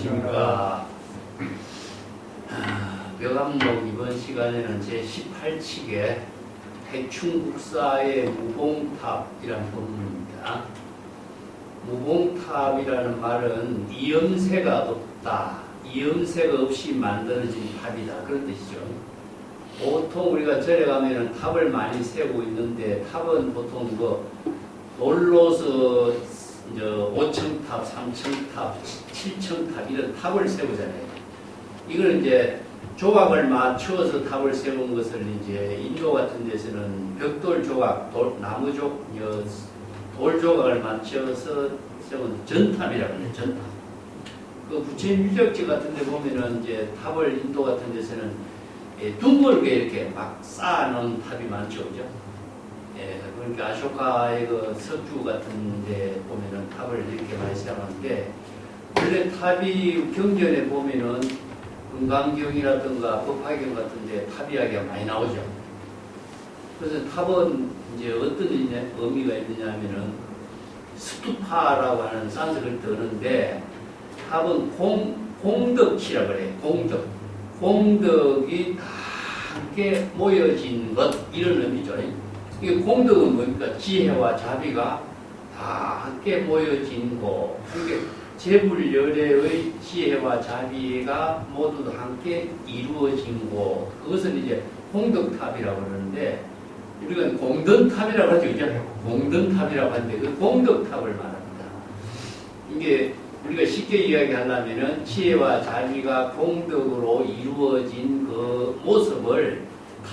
안녕하십니까. 벼감록 이번 시간에는 제18칙의 대충국사의 무봉탑이라는 본문입니다. 무봉탑이라는 말은 이음새가 없다. 이음새가 없이 만들어진 탑이다. 그런 뜻이죠. 보통 우리가 절에 가면은 탑을 많이 세우고 있는데 탑은 보통 돌로서 5층탑, 3층탑, 7층탑 이런 탑을 세우잖아요. 이걸 이제 조각을 맞추어서 탑을 세운 것을 이제 인도 같은 데서는 벽돌 조각, 나무 돌 조각을 맞춰서 세운 전탑이라고 해요. 전탑. 그 부처님 유적지 같은 데 보면은 이제 탑을 인도 같은 데서는 둥글게 이렇게 막 쌓아놓은 탑이 많죠. 그죠? 그러니까 아쇼카의 그 석주 같은 데 보면은 탑을 이렇게 많이 세워놨는데, 원래 탑이 경전에 보면은 금강경이라든가 법화경 같은 데 탑 이야기가 많이 나오죠. 그래서 탑은 이제 어떤 의미가 있느냐 하면은 스투파라고 하는 산스크리트 언어인데, 탑은 공덕치라 그래요. 공덕이 다 함께 모여진 것, 이런 의미죠. 이 공덕은 뭡니까? 지혜와 자비가 다 함께 모여진 곳. 그러니까 재불열애의 지혜와 자비가 모두 함께 이루어진 곳. 그것을 이제 공덕탑이라고 그러는데, 우리가 공덕탑이라고 하죠. 그죠? 공덕탑이라고 하는데, 그 공덕탑을 말합니다. 이게 우리가 쉽게 이야기하려면은 지혜와 자비가 공덕으로 이루어진 그 모습을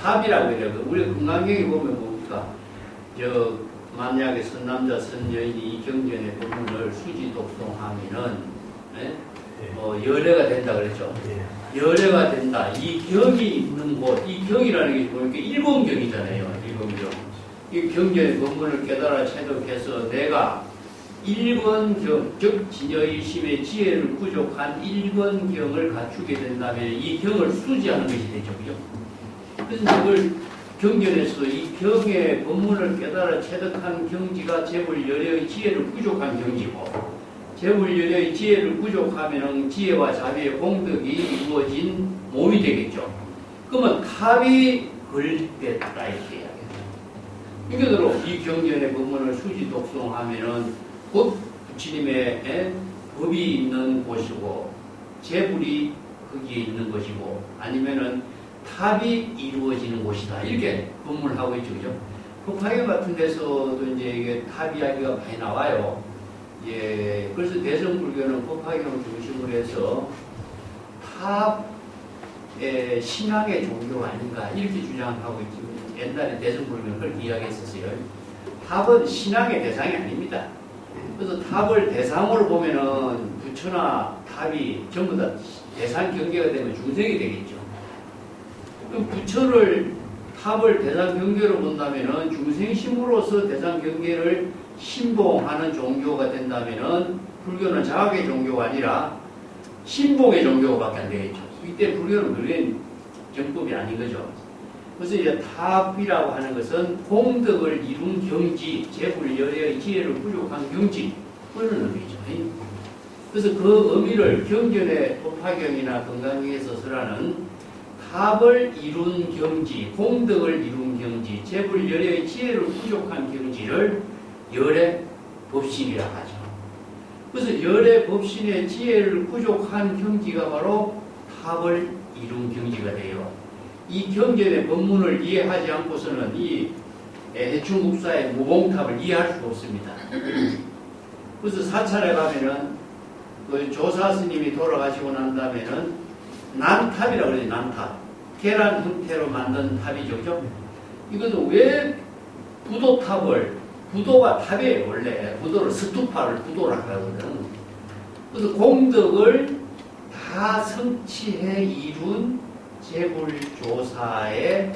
탑이라고 해요. 우리가 금강경에 보면 뭡니까? 만약에 선남자, 선여인이 이 경전의 본문을 수지 독송하면은, 열애가 된다 그랬죠. 열애가 된다. 이 경이 있는 곳, 이 경이라는 게 보니까 일본경이잖아요. 일본경. 이 경전의 본문을 깨달아 체득해서 내가 일본경, 즉 진여일심의 지혜를 부족한 일본경을 갖추게 된다면 이 경을 수지하는 것이 되죠. 그죠? 그래서 그걸 경전에서 이 경의 본문을 깨달아 체득한 경지가 재불열애의 지혜를 부족한 경지고, 재불열애의 지혜를 부족하면 지혜와 자비의 공덕이 이루어진 몸이 되겠죠. 그러면 탑이 걸렸다 이렇게 이야기해요. 이거대로 이 경전의 본문을 수지 독송하면은 곧 부처님의 법이 있는 곳이고, 재불이 거기에 있는 것이고, 아니면은 탑이 이루어지는 곳이다. 이렇게 본문을 하고 있죠. 그죠? 법화경 같은 데서도 이제 이게 탑 이야기가 많이 나와요. 예, 그래서 대성불교는 법화경을 중심으로 해서 탑의 신앙의 종교가 아닌가 이렇게 주장하고 있죠. 옛날에 대성불교는 그렇게 이야기했었어요. 탑은 신앙의 대상이 아닙니다. 그래서 탑을 대상으로 보면은 부처나 탑이 전부 다 대상 경계가 되면 중생이 되겠죠. 부처를 탑을 대상 경계로 본다면은 중생심으로서 대상 경계를 신봉하는 종교가 된다면은 불교는 자학의 종교가 아니라 신봉의 종교밖에 안 되겠죠. 이때 불교는 물론 정법이 아닌 거죠. 그래서 이제 탑이라고 하는 것은 공덕을 이룬 경지, 재불열애의 지혜를 부족한 경지, 그런 의미죠. 그래서 그 의미를 경전의 법화경이나 금강경에서 설하는 탑을 이룬 경지, 공덕을 이룬 경지, 재불열애의 지혜를 부족한 경지를 열애법신이라고 하죠. 그래서 열애법신의 지혜를 부족한 경지가 바로 탑을 이룬 경지가 돼요. 이 경전의 본문을 이해하지 않고서는 이 대충국사의 무봉탑을 이해할 수가 없습니다. 그래서 사찰에 가면은 그 조사 스님이 돌아가시고 난 다음에는 난탑이라고 그래요. 난탑. 계란 형태로 만든 탑이죠. 그죠? 이것은 왜 부도가 탑이에요. 원래 부도를 스투파를 부도라고 하거든. 그래서 공덕을 다 성취해 이룬 재불조사의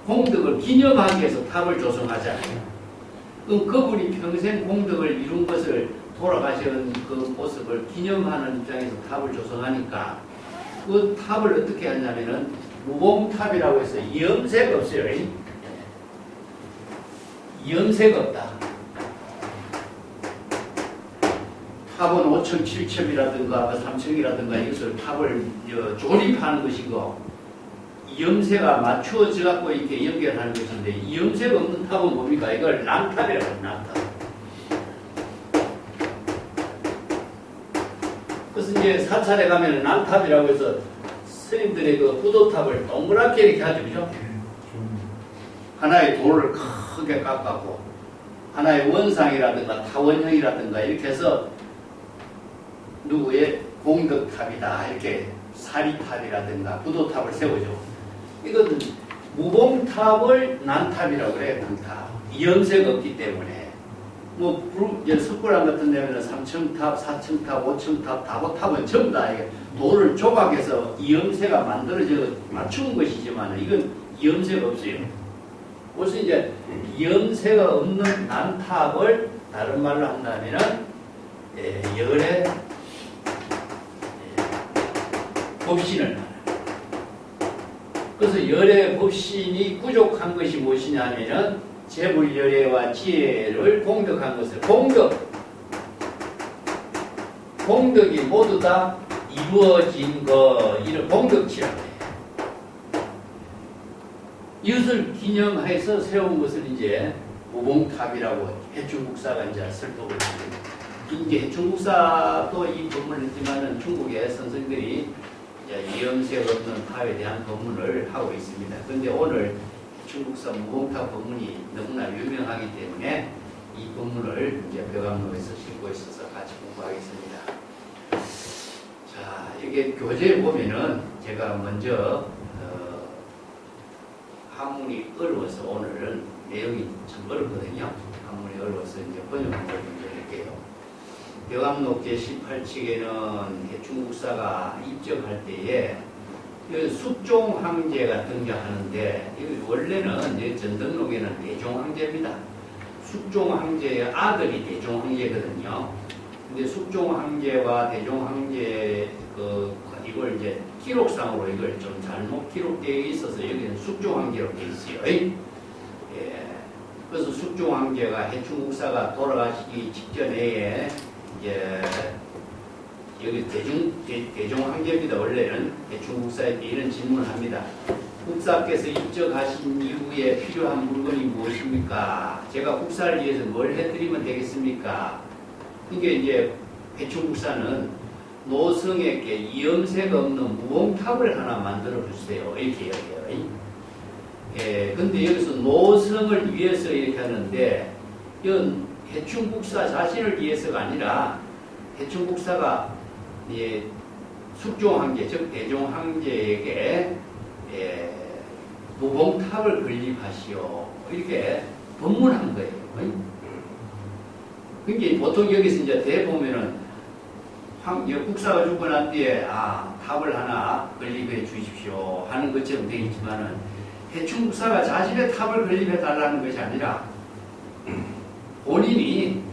공덕을 기념하기 위해서 탑을 조성하잖아요. 그럼 그분이 평생 공덕을 이룬 것을 돌아가신 그 모습을 기념하는 입장에서 탑을 조성하니까 그 탑을 어떻게 하냐면은 무봉탑이라고 해서 염색 없어요. 염색 없다. 탑은 5층, 7층이라든가 3층이라든가 이것을 탑을 조립하는 것이고 이음새가 맞추어져 갖고 이렇게 연결하는 것인데 이음새가 없는 탑은 뭡니까? 이걸 난탑이라고 해요. 난탑. 그래서 이제 사찰에 가면 난탑이라고 해서 스님들의 그 부도탑을 동그랗게 이렇게 하죠. 그죠? 하나의 돌을 크게 깎았고 하나의 원상이라든가 타원형이라든가 이렇게 해서 누구의 공덕탑이다 이렇게 사리탑이라든가 부도탑을 세우죠. 이건 무봉탑을 난탑이라고 그래요. 난탑. 이음새가 없기 때문에 뭐 석굴암 같은 데는 3층탑, 4층탑, 5층탑, 다보탑은 전부 다 돌을 조각해서 이음새가 만들어져 맞춘 것이지만 이건 이음새가 없어요. 그래서 이제 이음새가 없는 난탑을 다른 말로 한다면은 열의 법신을 말해요. 그래서 열의 법신이 부족한 것이 무엇이냐면은 재불열애와 지혜를 공덕한 것을 공덕이 모두 다 이루어진 거 이를 공덕치라고 해요. 이것을 기념해서 세운 것을 이제 무봉탑이라고 해충국사가 이제 설법을 합니다. 이제 해충국사도 이 법문을 했지만은 중국의 선생들이 이음새가 없는 탑에 대한 법문을 하고 있습니다. 그런데 오늘 해충국사 무봉탑 법문이 너무나 유명하기 때문에 이 법문을 이제 벽암록에서 싣고 있어서 같이 공부하겠습니다. 자, 이게 교재에 보면은 제가 먼저 한문이 어려워서 오늘은 내용이 참 어렵거든요. 한문이 어려워서 이제 번역을 먼저 할게요. 벽암록 제18칙에는 해충국사가 입적할 때에 숙종황제가 등장하는데 원래는 전등록에는 대종황제입니다. 숙종황제의 아들이 대종황제거든요. 근데 숙종황제와 대종황제 이걸 이제 기록상으로 이걸 좀 잘못 기록되어 있어서 여기는 숙종황제로 되어 있어요. 예. 그래서 숙종황제가 해충국사가 돌아가시기 직전에 이제 여기 대종황제입니다. 원래는 해충국사에 이런 질문을 합니다. 국사께서 입적하신 이후에 필요한 물건이 무엇입니까? 제가 국사를 위해서 뭘 해드리면 되겠습니까? 이게 이제 해충국사는 노성에게 이음새가 없는 무봉탑을 하나 만들어 주세요. 이렇게 이야기해요. 예, 근데 여기서 노성을 위해서 이렇게 하는데 이건 해충국사 자신을 위해서가 아니라 해충국사가 숙종황제 즉 대종황제에게 무봉탑을 건립하시오 이렇게 법문한 거예요. 그러니까 보통 여기서 이제 대 보면은 국사가 죽고 난 뒤에 탑을 하나 건립해 주십시오 하는 것처럼 되겠지만은 해충국사가 자신의 탑을 건립해 달라는 것이 아니라 본인이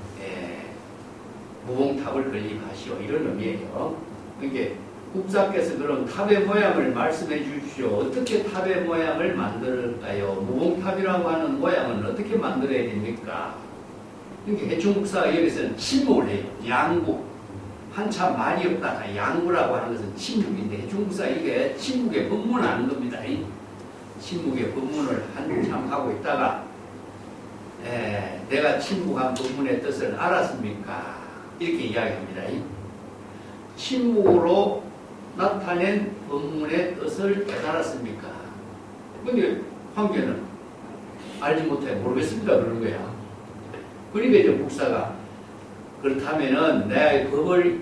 무봉탑을 건립하시오 이런 의미예요. 그러니까 국사께서 그런 탑의 모양을 말씀해 주십시오. 어떻게 탑의 모양을 만들까요? 무봉탑이라고 하는 모양은 어떻게 만들어야 됩니까? 그러니까 해충국사가 여기서는 침묵을 해요. 양국. 한참 말이 없다가 양구라고 하는 것은 침묵인데 해충국사 이게 침묵의 법문을 하는 겁니다. 침묵의 법문을 한참 하고 있다가 내가 침묵한 법문의 뜻을 알았습니까? 이렇게 이야기합니다. 침묵으로 나타낸 법문의 뜻을 깨달았습니까? 근데 황제는 알지 못해 모르겠습니다 그러는 거야. 그러니까 이제 국사가 그렇다면은 내 법을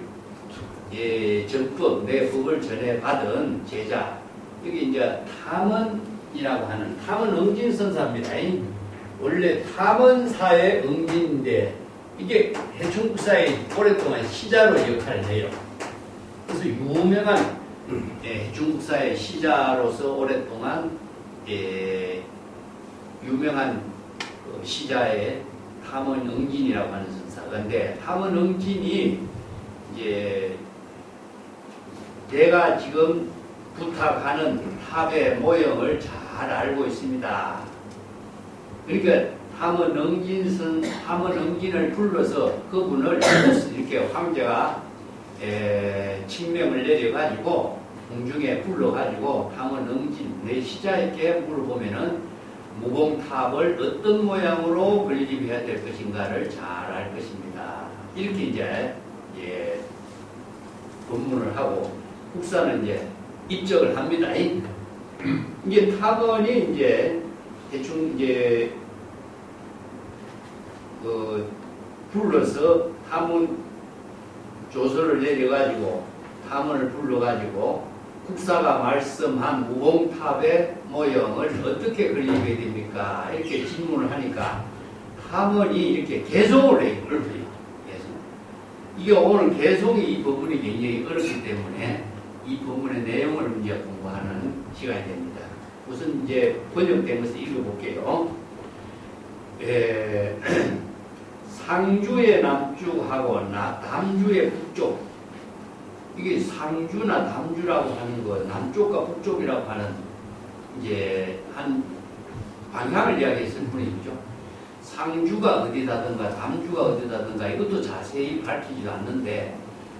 전법 내 법을 전해 받은 제자 여기 이제 탐언이라고 하는 탐언 응진선사입니다. 원래 탐언사의 응진인데 이게 해충국사의 오랫동안 시자로 역할을 해요. 그래서 유명한 해충국사의 시자로서 오랫동안 유명한 시자의 탐언응진이라고 하는 선사. 그런데 탐언응진이 이제 내가 지금 부탁하는 탑의 모형을 잘 알고 있습니다. 그러니까 함언응진을 불러서 그분을 이렇게 황제가 칙명을 내려가지고 공중에 불러가지고 함언응진 내 시자에게 물어보면은 무공탑을 어떤 모양으로 건립해야 될 것인가를 잘 알 것입니다. 이렇게 이제 법문을 하고 국사는 이제 입적을 합니다. 이게 탑원이 이제 대충 이제 불러서 탐문 조서를 내려가지고 탐문을 불러가지고 국사가 말씀한 무공탑의 모형을 어떻게 그려야 됩니까? 이렇게 질문을 하니까 탐문이 이렇게 개송을 해요. 개송. 이게 오늘 개송이 이 부분이 굉장히 어렵기 때문에 이 부분의 내용을 이제 공부하는 시간이 됩니다. 우선 이제 번역된 것을 읽어볼게요. 상주의 남쪽하고 남주의 북쪽. 이게 상주나 남주라고 하는 거, 남쪽과 북쪽이라고 하는 이제 한 방향을 이야기했을 뿐이죠. 상주가 어디다든가 남주가 어디다든가 이것도 자세히 밝히지도 않는데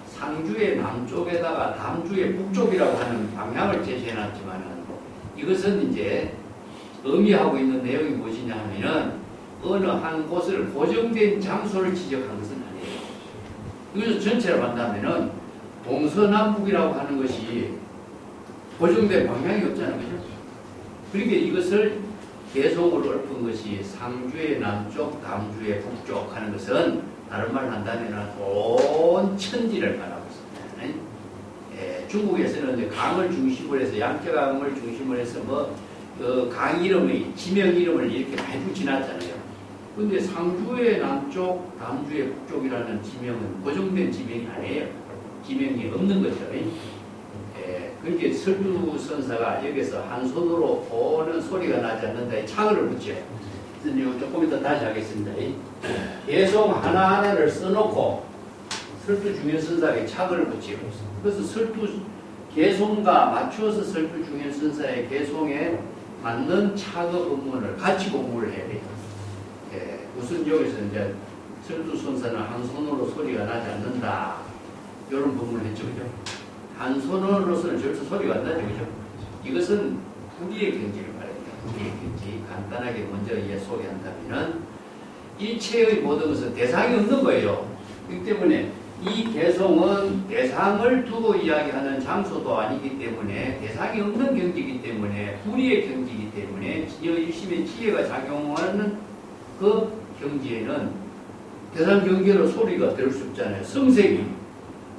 상주의 남쪽에다가 남주의 북쪽이라고 하는 방향을 제시해놨지만은 이것은 이제 의미하고 있는 내용이 무엇이냐 하면은 어느 한 곳을 고정된 장소를 지적한 것은 아니에요. 이것을 전체로 한다면은 동서남북이라고 하는 것이 고정된 방향이 없잖아요. 그죠? 그러니까 이것을 개송으로 읊은 것이 상주의 남쪽, 남주의 북쪽 하는 것은 다른 말로 한다면 온 천지를 말하고 있습니다. 중국에서는 이제 강을 중심으로 해서 양태강을 중심으로 해서 강 이름의 지명 이름을 이렇게 많이 붙여놨잖아요. 근데 상주의 남쪽, 남주의 북쪽이라는 지명은 고정된 지명이 아니에요. 지명이 없는 거죠. 그렇게 설두 선사가 여기서 한 손으로 보는 소리가 나지 않는다. 착을 붙여요. 조금 이따 다시 하겠습니다. 개송 하나하나를 써놓고 설두 중현 선사에게 착을 붙이고 그래서 설두 개송과 맞추어서 설두 중현 선사의 개송에 맞는 착의 법문을 같이 공부를 해야 돼요. 무슨 여기서 이제 설두 선사는 한 손으로 소리가 나지 않는다. 이런 법문을 했죠. 그죠? 한 손으로서는 절대 소리가 안 나죠. 그죠? 이것은 불의의 경지를 말합니다. 불의의 경지. 간단하게 먼저 소개한다면은 일체의 모든 것은 대상이 없는 거예요. 그렇기 때문에 이 개송은 대상을 두고 이야기하는 장소도 아니기 때문에 대상이 없는 경지이기 때문에 불의의 경지이기 때문에 일심의 지혜가 작용하는 그 경지에는 대상 경계로 소리가 들 수 없잖아요. 성색이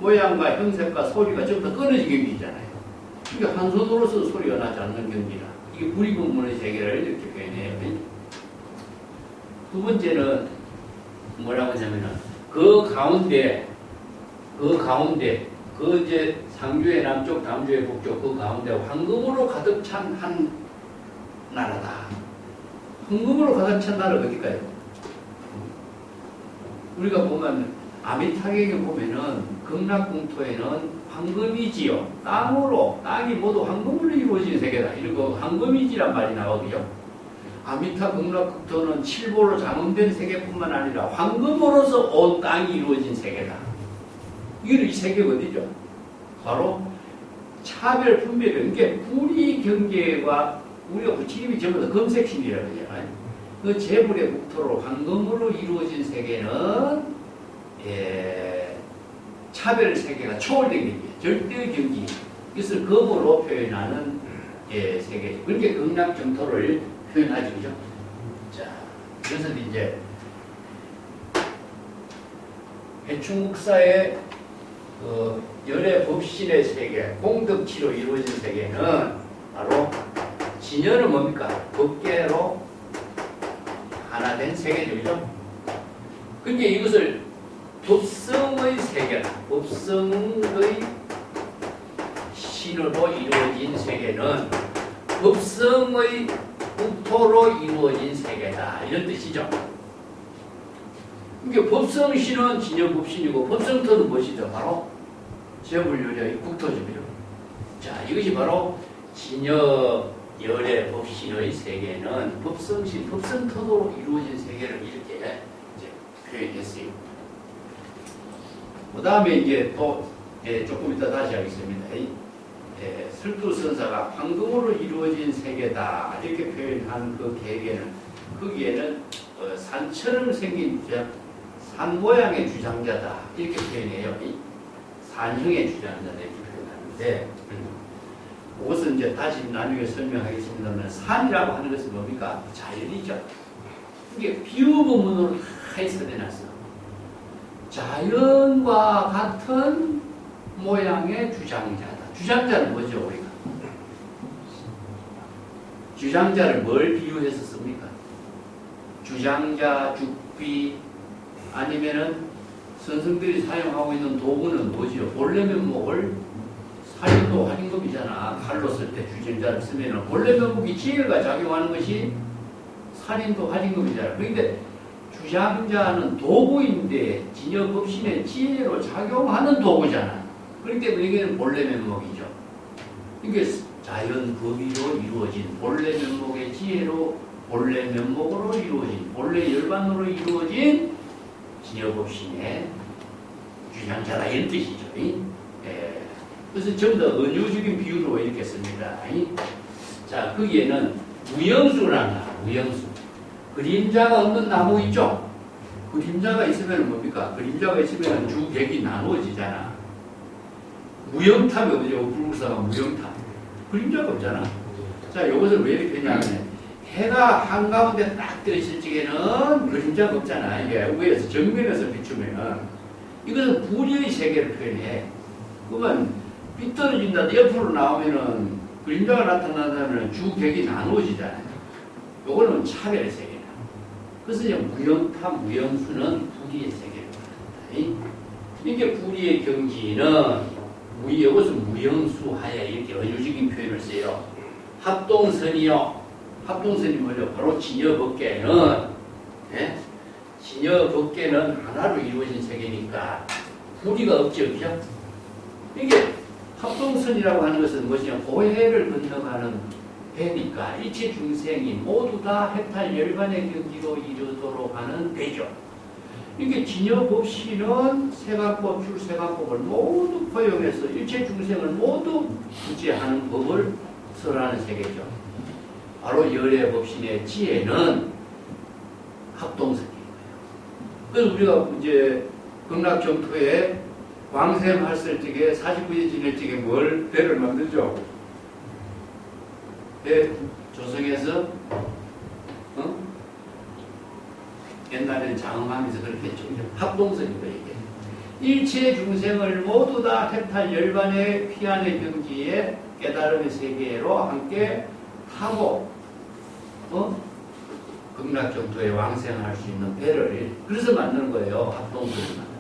모양과 형색과 소리가 전부 다 끊어진 경지잖아요. 이게 한 손으로서 소리가 나지 않는 경지라. 이게 불의분문의 세계를 이렇게 표현해요. 두 번째는 뭐라고 하냐면은 그 가운데 그 이제 상주의 남쪽, 남주의 북쪽 그 가운데 황금으로 가득 찬 한 나라다. 황금으로 가득 찬 나라가 어딜까요? 우리가 보면 아미타경에 보면은 극락궁토에는 황금이지요. 땅이 모두 황금으로 이루어진 세계다. 이러고 황금이지란 말이 나오고요. 아미타 극락궁토는 칠보로 장엄된 세계뿐만 아니라 황금으로서 온 땅이 이루어진 세계다. 이 세계가 어디죠? 바로 차별 분별이 이게 불의 경계와 우리가 부처님이 전부 다 검색심이라고 하잖아요. 그 재불의 국토로 황금으로 이루어진 세계는 차별 세계가 초월된 경지, 절대 경지, 이것을 검으로 표현하는 세계죠. 그렇게 극락 정토를 표현하죠. 그죠? 자, 그래서 이제 해충국사의 열애 법신의 세계, 공덕치로 이루어진 세계는 바로 진여는 뭡니까? 법계로 하나 된 세계죠. 그죠? 그러니까 이것을 법성의 세계다. 법성의 신으로 이루어진 세계는 법성의 국토로 이루어진 세계다. 이런 뜻이죠. 그러니까 법성신은 진여법신이고 법성토는 무엇이죠? 바로 재물요리의 국토죠. 자, 이것이 바로 진여 열의 법신의 세계는 법성신, 법성토도로 이루어진 세계를 이렇게 이제 표현했어요. 그 다음에 이제 또 조금 이따 다시 하겠습니다. 설두선사가 황금으로 이루어진 세계다 이렇게 표현한 그 계계는 거기에는 산처럼 생긴 산 모양의 주장자다 이렇게 표현해요. 산형의 주장자다 이렇게 표현하는데 그것은 이제 다시 나중에 설명하겠습니다만 산이라고 하는 것은 뭡니까? 자연이죠. 이게 비유부문으로 다 해석해놨어. 자연과 같은 모양의 주장자다. 주장자는 뭐죠, 우리가? 주장자를 뭘 비유해서 씁니까? 주장자, 죽비, 아니면은 선생들이 사용하고 있는 도구는 뭐지요? 본래 면목을 살인도 할인금이잖아. 칼로 쓸 때 주장자를 쓰면은 본래 면목이 지혜가 작용하는 것이 살인도 할인금이잖아. 그런데 주장자는 도구인데 진여법신의 지혜로 작용하는 도구잖아. 그렇기 때문에 이게 본래 면목이죠. 이게 자연 법의로 이루어진 본래 면목의 지혜로 본래 면목으로 이루어진 본래 열반으로 이루어진 진여법신의 주장자라 이런 뜻이죠. 그래서 전부 다 은유적인 비유로 이렇게 씁니다. 자, 거기에는 무영수란다. 무영수. 그림자가 없는 나무 있죠? 그림자가 있으면 뭡니까? 그림자가 있으면 주객이 나누어지잖아. 무영탑이 어디죠? 불국사가 무영탑. 그림자가 없잖아. 자, 이것을 왜 이렇게 했냐면 해가 한가운데 딱 들어있을 적에는 그림자가 없잖아. 이게 위에서 정면에서 비추면 이것은 불의의 세계를 표현해. 그러면 삐뚤어진다 옆으로 나오면은 그림자가 나타나면 주객이 나누어지잖아요. 요거는 차별의 세계다. 그래서 이제 무영탑, 무영수는 불의의 세계를 말합니다. 이게 불의의 경지는 이것은 무영수하에 이렇게 은유적인 표현을 써요. 합동선이요. 합동선이 뭐죠? 바로 진여법계는 진여법계는 하나로 이루어진 세계니까 불의가 없죠, 그죠? 이게 합동선이라고 하는 것은 무엇이냐? 고해를 건너가는 배니까 일체 중생이 모두 다 해탈 열반의 경지로 이르도록 하는 배죠. 이게 진여법신은 세간법, 출세간법을 모두 포용해서 일체 중생을 모두 구제하는 법을 설하는 세계죠. 바로 열의 법신의 지혜는 합동선이에요. 그래서 우리가 이제 극락정토에 광샘했을 적에 49일 지낼 적에 뭘 배를 만들죠? 배 조성해서 옛날에는 장엄하면서 그렇게 했죠. 합동선이고 이게 일체 중생을 모두 다 해탈 열반의 피안의 경지에 깨달음의 세계로 함께 타고 극락정토에 왕생할 수 있는 배를 그래서 만드는 거예요. 합동선을 만드는.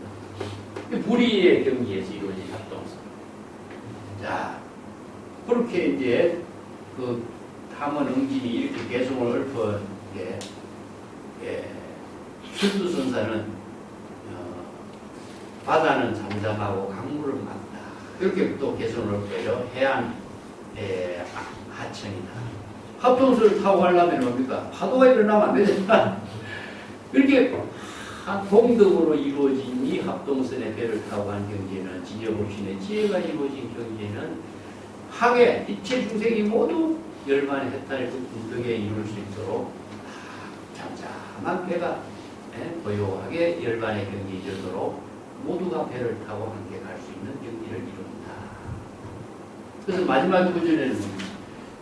불의의 경지에서 이루어진 합동선. 자, 그렇게 이제 그 탐원 응진이 이렇게 개성을 읊은 출두선사는 바다는 잠잠하고 강물은 맑다. 이렇게 또 개성을 읊어요. 해안 하천이다. 합동선을 타고 가려면 뭡니까? 파도가 일어나면 안 되잖아. 이렇게 동덕으로 이루어진 이 합동선의 배를 타고 간 경지는 진여법신의 지혜가 이루어진 경지는 하게 이체 중생이 모두 열반의 해탈 동덕에 이룰 수 있도록 잠잠한 배가 고요하게 열반의 경지에 이르도록 모두가 배를 타고 함께 갈 수 있는 경지를 이룬다. 그래서 마지막 구절에는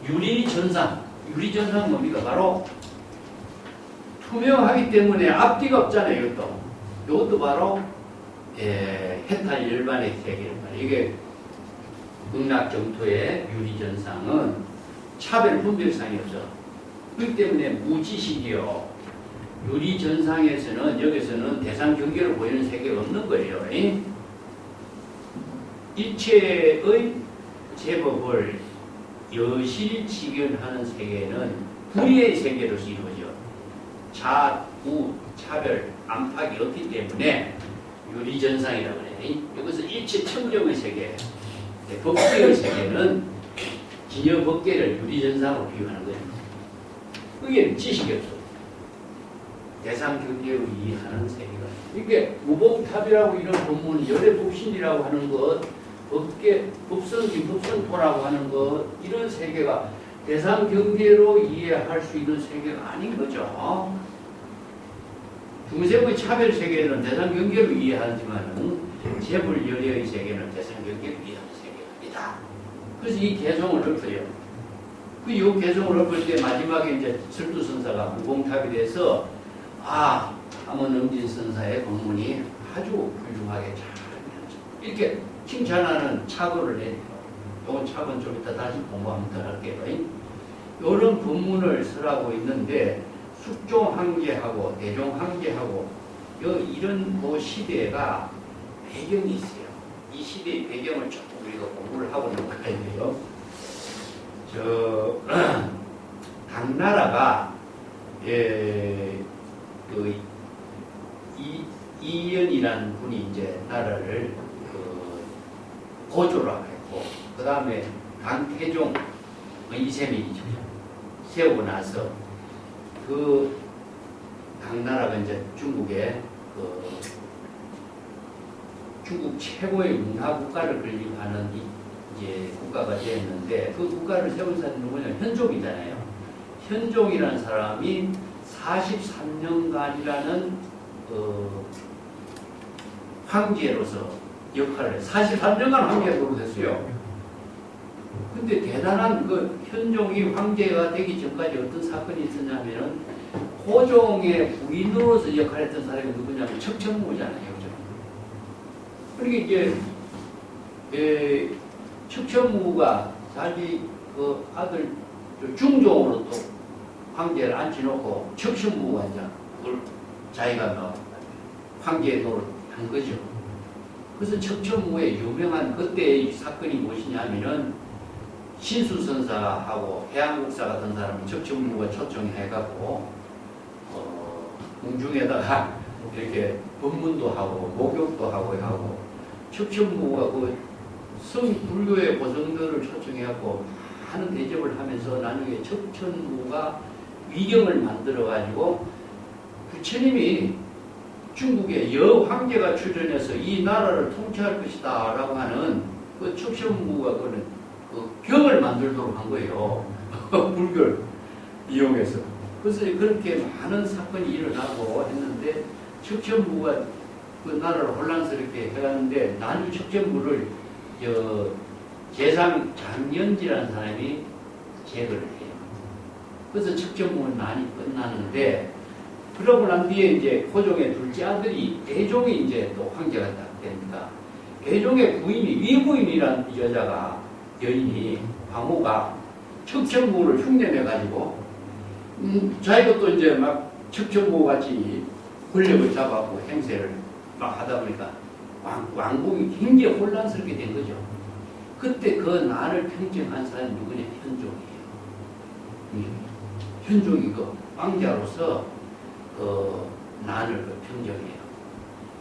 유리전상. 유리전상은 뭡니까? 바로 투명하기 때문에 앞뒤가 없잖아요. 이것도 바로 해탈 열반의 세계를 말이에요. 이게 극락정토의 유리전상은 차별 분별상이 없어. 그렇기 때문에 무지식이요. 유리전상에서는 여기서는 대상 경계를 보이는 세계가 없는 거예요. 일체의 제법을 여실히 직연하는 세계는 불의의 세계로서 이루어져. 자, 우, 차별, 안팎이 없기 때문에 유리전상이라고 해요. 이것은 일체 청정의 세계, 법계의 세계는 진여 법계를 유리전상으로 비유하는 거예요. 그게 지식이 없어. 대상 경계로 이해하는 세계가. 이게 무봉탑이라고 이런 본문, 열애법신이라고 하는 것, 법계, 법성기, 법성토라고 하는 것, 이런 세계가 대상 경계로 이해할 수 있는 세계가 아닌 거죠. 중세의 차별 세계는 대상 경계로 이해하지만은 재불 열애의 세계는 대상 경계로 이해하는 세계입니다. 그래서 이 개성을 읊어요. 이 개성을 읊을 때 마지막에 이제 설두선사가 무봉탑에 대해서 함원음진 선사의 법문이 아주 훌륭하게 잘 이렇게 칭찬하는 착오를 해요. 이건 착오는 좀 이따 다시 공부하면 더 할게요. 이런 법문을 쓰라고 있는데 숙종황제하고 대종황제하고 이런 시대가 배경이 있어요. 이 시대의 배경을 조금 우리가 공부를 하고 넘어가야 돼요. 당나라가 이연이라는 분이 이제 나라를 고조를 했고, 그 다음에 강태종 이세민이 세우고 나서 그 당나라가 이제 중국의 중국 최고의 문화 국가를 건립하는 이제 국가가 되었는데, 그 국가를 세운 사람이 누구냐? 현종이잖아요. 현종이라는 사람이 43년간이라는 황제로서 역할을 해요. 43년간 황제가 노릇했어요. 근데 대단한 현종이 황제가 되기 전까지 어떤 사건이 있었냐면은 호종의 부인으로서 역할했던 사람이 누구냐면 척천무잖아요. 그러니까 이제 척천무가 자기 아들 중종으로 또 황제를 앉혀놓고 척천무가 이제 그걸 자기가 황제 노릇한 거죠. 그래서 척천무의 유명한 그때의 사건이 무엇이냐면은 신수선사하고 해양국사 같은 사람을 척천무가 초청해갖고 궁중에다가 이렇게 법문도 하고 목욕도 하고 척천무가 성불교의 고성들을 초청해갖고 하는 대접을 하면서 나중에 척천무가 위경을 만들어가지고 부처님이 중국의 여황제가 출연해서 이 나라를 통치할 것이다 라고 하는 그 척천무가 그 경을 만들도록 한 거예요. 불교를 이용해서. 그래서 그렇게 많은 사건이 일어나고 했는데 척천무가 그 나라를 혼란스럽게 해갔는데 나중 척천무를 재상 장연지라는 사람이 제거를 해요. 그래서 척천무는 난이 끝나는데, 그러고 난 뒤에 이제 호종의 둘째 아들이 대종이 이제 또 황제가 딱 됩니다. 대종의 부인이 위부인이라는 여인이 황후가 척천무를 흉내내가지고 자기가 또 이제 막 척천무 같이 권력을 잡아갖고 행세를 막 하다 보니까 왕국이 굉장히 혼란스럽게 된 거죠. 그때 그 난을 평정한 사람이 누구냐? 현종이에요. 현종이 왕자로서 난을 평정해요.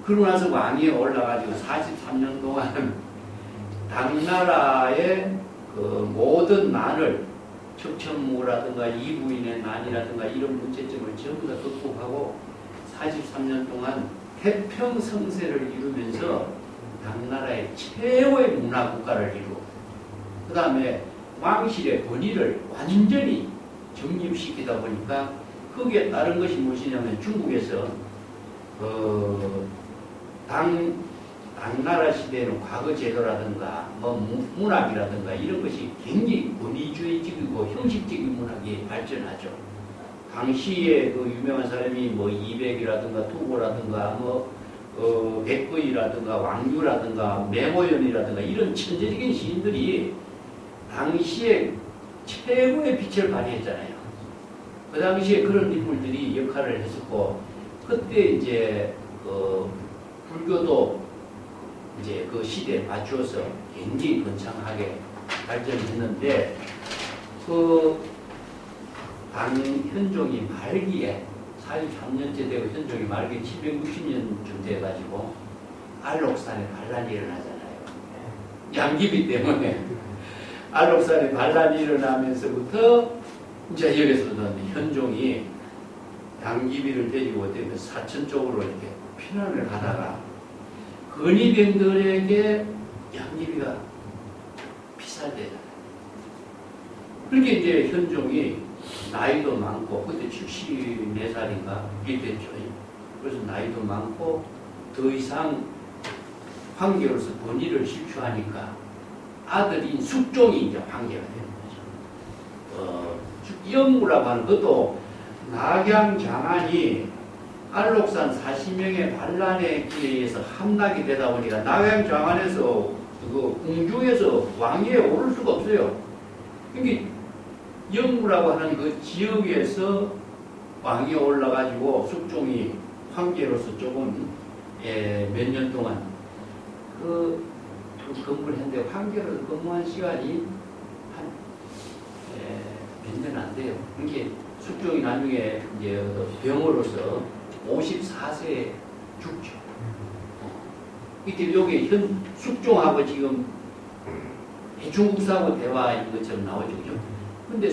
그러고 나서 왕위에 올라가지고 43년 동안 당나라의 모든 난을 척천무라든가 이부인의 난이라든가 이런 문제점을 전부 다 극복하고 43년 동안 태평성세를 이루면서 당나라의 최고의 문화국가를 이루고, 그 다음에 왕실의 권위를 완전히 정립시키다 보니까 거기에 따른 것이 무엇이냐면 중국에서 당나라 시대에는 과거 제도라든가 문학이라든가 이런 것이 굉장히 권위주의적이고 형식적인 문학이 발전하죠. 당시에 유명한 사람이 이백이라든가 투고라든가 백거이라든가 왕유라든가 매모연이라든가 이런 천재적인 시인들이 당시에 최고의 빛을 발휘했잖아요. 그 당시에 그런 인물들이 역할을 했었고, 그때 이제 불교도 이제 그 시대에 맞추어서 굉장히 번창하게 발전했는데, 현종이 말기에 43년째 되고 현종이 말기에 760년쯤 돼가지고 안록산에 반란이 일어나잖아요. 양귀비 때문에 알록산에 반란이 일어나면서부터 이제 여기서는 현종이 양귀비를 데리고 사천 쪽으로 이렇게 피난을 가다가 근위병들에게 양귀비가 피살되잖아요. 그렇게 이제 현종이 나이도 많고 그때 74살인가 이게 됐죠. 그래서 나이도 많고 더 이상 황제로서 권위를 실추하니까 아들인 숙종이 이제 황제가 되는 거죠. 영무라고 하는 것도 낙양 장안이 알록산 40명의 반란에 의해서 함락이 되다 보니까 낙양 장안에서 그 궁중에서 왕위에 오를 수가 없어요. 그러니까 영무라고 하는 그 지역에서 왕위에 올라가지고 숙종이 황제로서 조금 몇 년 동안 근무를 했는데 황제로 근무한 시간이 한 몇 년 안 돼요. 그러니까 숙종이 나중에 이제 병으로서 54세에 죽죠. 이때 여기 현 숙종하고 지금 해충국사하고 대화인 것처럼 나오죠, 그죠? 근데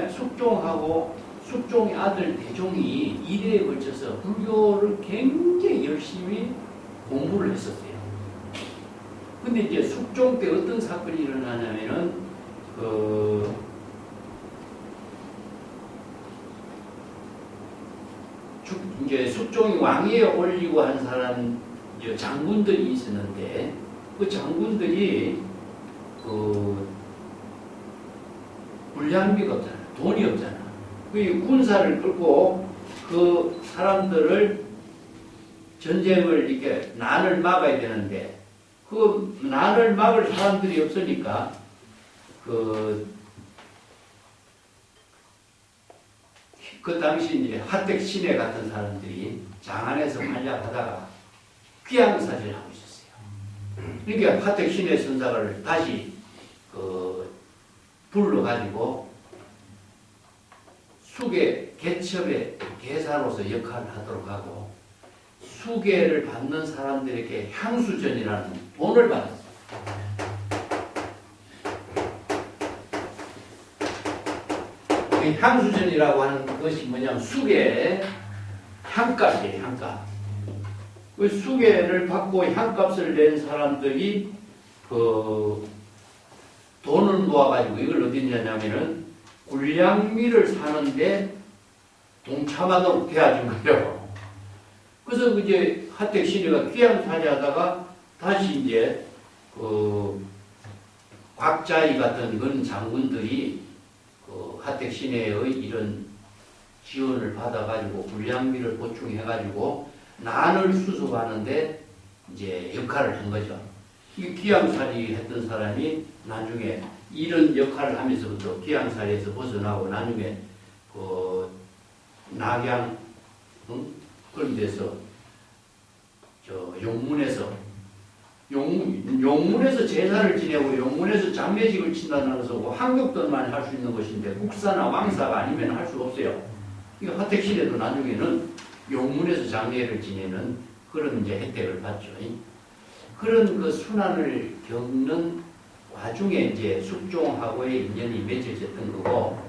숙종하고 숙종의 아들 대종이 2대에 걸쳐서 불교를 굉장히 열심히 공부를 했었어요. 근데 이제 숙종 때 어떤 사건이 일어나냐면은 이제 숙종이 왕위에 올리고 한 사람 장군들이 있었는데 그 장군들이 불량비가 없잖아, 돈이 없잖아. 그 군사를 끌고 그 사람들을 전쟁을 이렇게 난을 막아야 되는데 그 난을 막을 사람들이 없으니까 그 당시 이제 하택신해 같은 사람들이 장안에서 활약하다가 귀양사지를 하고 있었어요. 그러니까 하택신해 선사를 다시 불러가지고 수계 개첩의 개사로서 역할을 하도록 하고 수계를 받는 사람들에게 향수전이라는 돈을 받았어요. 향수전이라고 하는 것이 뭐냐면 수계의 향값이에요. 향값. 그 수계를 받고 향값을 낸 사람들이 돈을 모아가지고 이걸 어디 있냐면은 굴량미를 사는데 동참하도록 돼야지 말이요. 그래서 이제 하택신해가 귀양사리하다가 다시 이제 곽자이 같은 그런 장군들이 하택신해의 이런 지원을 받아가지고 굴량미를 보충해가지고 난을 수습하는데 이제 역할을 한 거죠. 이 귀양살이 했던 사람이 나중에 이런 역할을 하면서부터 귀양살이에서 벗어나고 나중에 낙양 그런 데서 용문에서 제사를 지내고 용문에서 장례식을 친다는 것은 황급들만 할 수 있는 것인데 국사나 왕사가 아니면 할 수가 없어요. 이거 하택시대도 나중에는 용문에서 장례를 지내는 그런 이제 혜택을 받죠. 그런 그 순환을 겪는 와중에 이제 숙종하고의 인연이 맺어졌던 거고,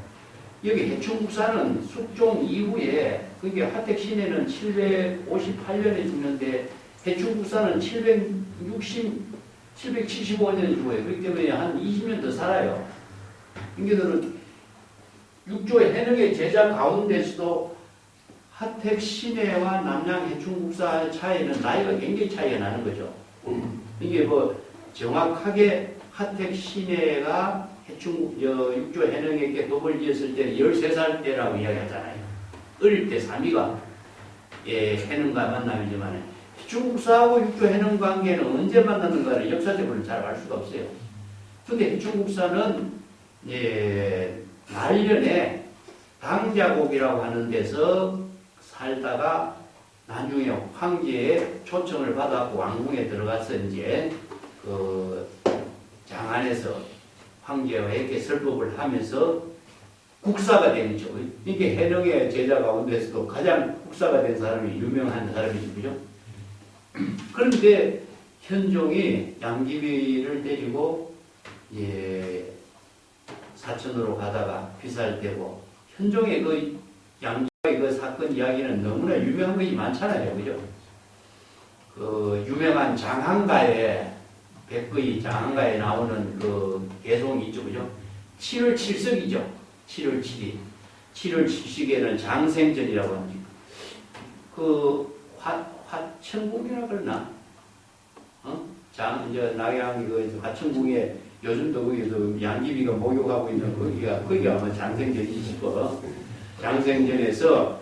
여기 해충국사는 숙종 이후에, 그게 하택신해는 758년에 죽는데 해충국사는 775년에 죽어요. 그렇기 때문에 한 20년 더 살아요. 인기들은 육조의 해능의 제자 가운데서도 하택신해와 남양 해충국사 차이는 나이가 굉장히 차이가 나는 거죠. 이게 정확하게 하택신해가 육조 해능에게 dob을 지었을 때는 13살 때라고 이야기하잖아요. 어릴 때 삼위가 해능과 만남이지만 해충국사하고 육조 해능 관계는 언제 만났는가를 역사적으로 잘 알 수가 없어요. 그런데 해충국사는 말년에 당자곡이라고 하는 데서 살다가 나중에 황제의 초청을 받아서 왕궁에 들어가서 이제 장안에서 황제와 이렇게 설법을 하면서 국사가 되죠. 이게 해능의 제자 가운데서도 가장 국사가 된 사람이 유명한 사람이죠. 그죠? 그런데 현종이 양귀비를 데리고 예, 사천으로 가다가 피살되고 현종의 그 양조의 그 사건 이야기는 너무나 유명한 것이 많잖아요, 그죠? 그 유명한 장항가에 백거의 장항가에 나오는 그 개송이 있죠, 그죠? 7월 7석이죠. 7월 7일. 7월 7식에는 장생전이라고 합니다. 그 화천궁이라 그러나? 이제 낙양 그 화천궁에 요즘도 거기서 양귀비가 목욕하고 있는 거기가 아마 장생전이시고, 장생전에서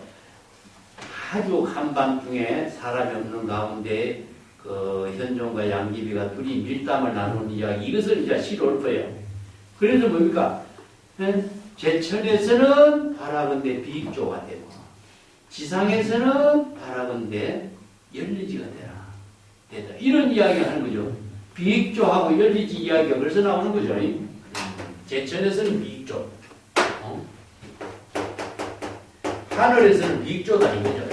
아주 한밤중에 사람이 없는 가운데 그 현종과 양귀비가 둘이 밀담을 나누는 이야기, 이것을 이제 시로 읊어요. 그래서 뭡니까? 제천에서는 바라건대 비익조가 되고, 지상에서는 바라건대 열리지가 되다. 이런 이야기를 하는 거죠. 비익조하고 열리지 이야기가 벌써 나오는 거죠. 제천에서는 비익조, 하늘에서는 비익조다 이거죠.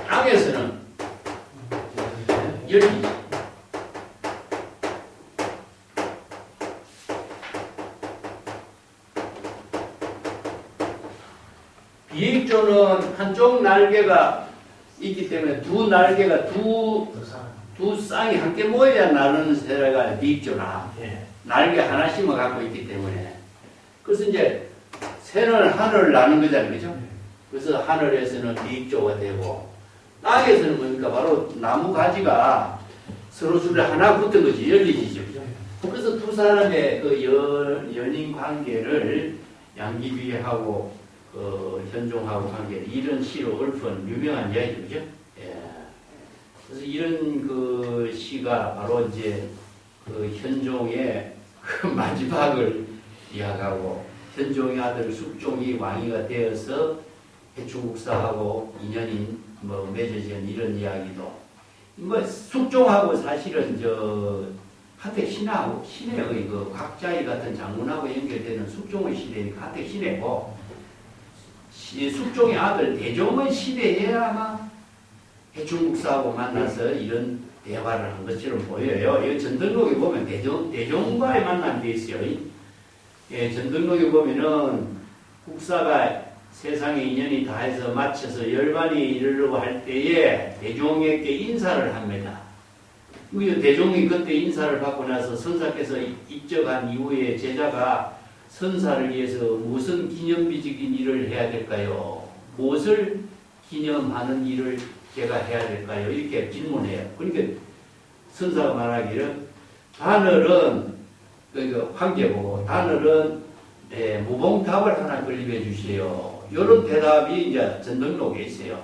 땅에서는 열리지. 비익조는 한쪽 날개가 있기 때문에 두 날개가 두 쌍이 함께 모여야 나르는 새가 비익조나, 날개 하나씩만 갖고 있기 때문에. 그래서 이제 새는 하늘을 나는 거잖아요, 그죠? 그래서 하늘에서는 비익조가 되고, 땅에서는 뭡니까? 바로 나무 가지가 서로 줄에 하나 붙은 거지, 열리지죠. 그래서 두 사람의 그 연인 관계를 양귀비하고 현종하고 관계를 이런 시로 읊은 유명한 이야기죠. 예. 그래서 이런 그 시가 바로 이제 그 현종의 그 마지막을 이야기하고, 현종의 아들 숙종이 왕이가 되어서 해충국사하고 인연이 맺어진 이런 이야기도, 숙종하고 사실은 하택 신하고 신의 그 곽자의 같은 장군하고 연결되는 숙종의 시대는 하택 신해고, 숙종의 아들 대종의 시대에 아마 해충국사하고 만나서 이런 대화를 한 것처럼 보여요. 이 전등록에 보면 대종과의 만남이 되어 있어요. 예, 전등록에 보면은 국사가 세상에 인연이 다해서 맞춰서 열반이 이르려고 할 때에 대종에게 인사를 합니다. 대종이 그때 인사를 받고 나서 선사께서 입적한 이후에 제자가 선사를 위해서 무슨 기념비적인 일을 해야 될까요? 무엇을 기념하는 일을 제가 해야 될까요? 이렇게 질문해요. 그러니까 선사가 말하기를, 하늘은 황제고, 하늘은 무봉탑을 하나 건립해 주세요. 이런 대답이 이제 전등록에 있어요.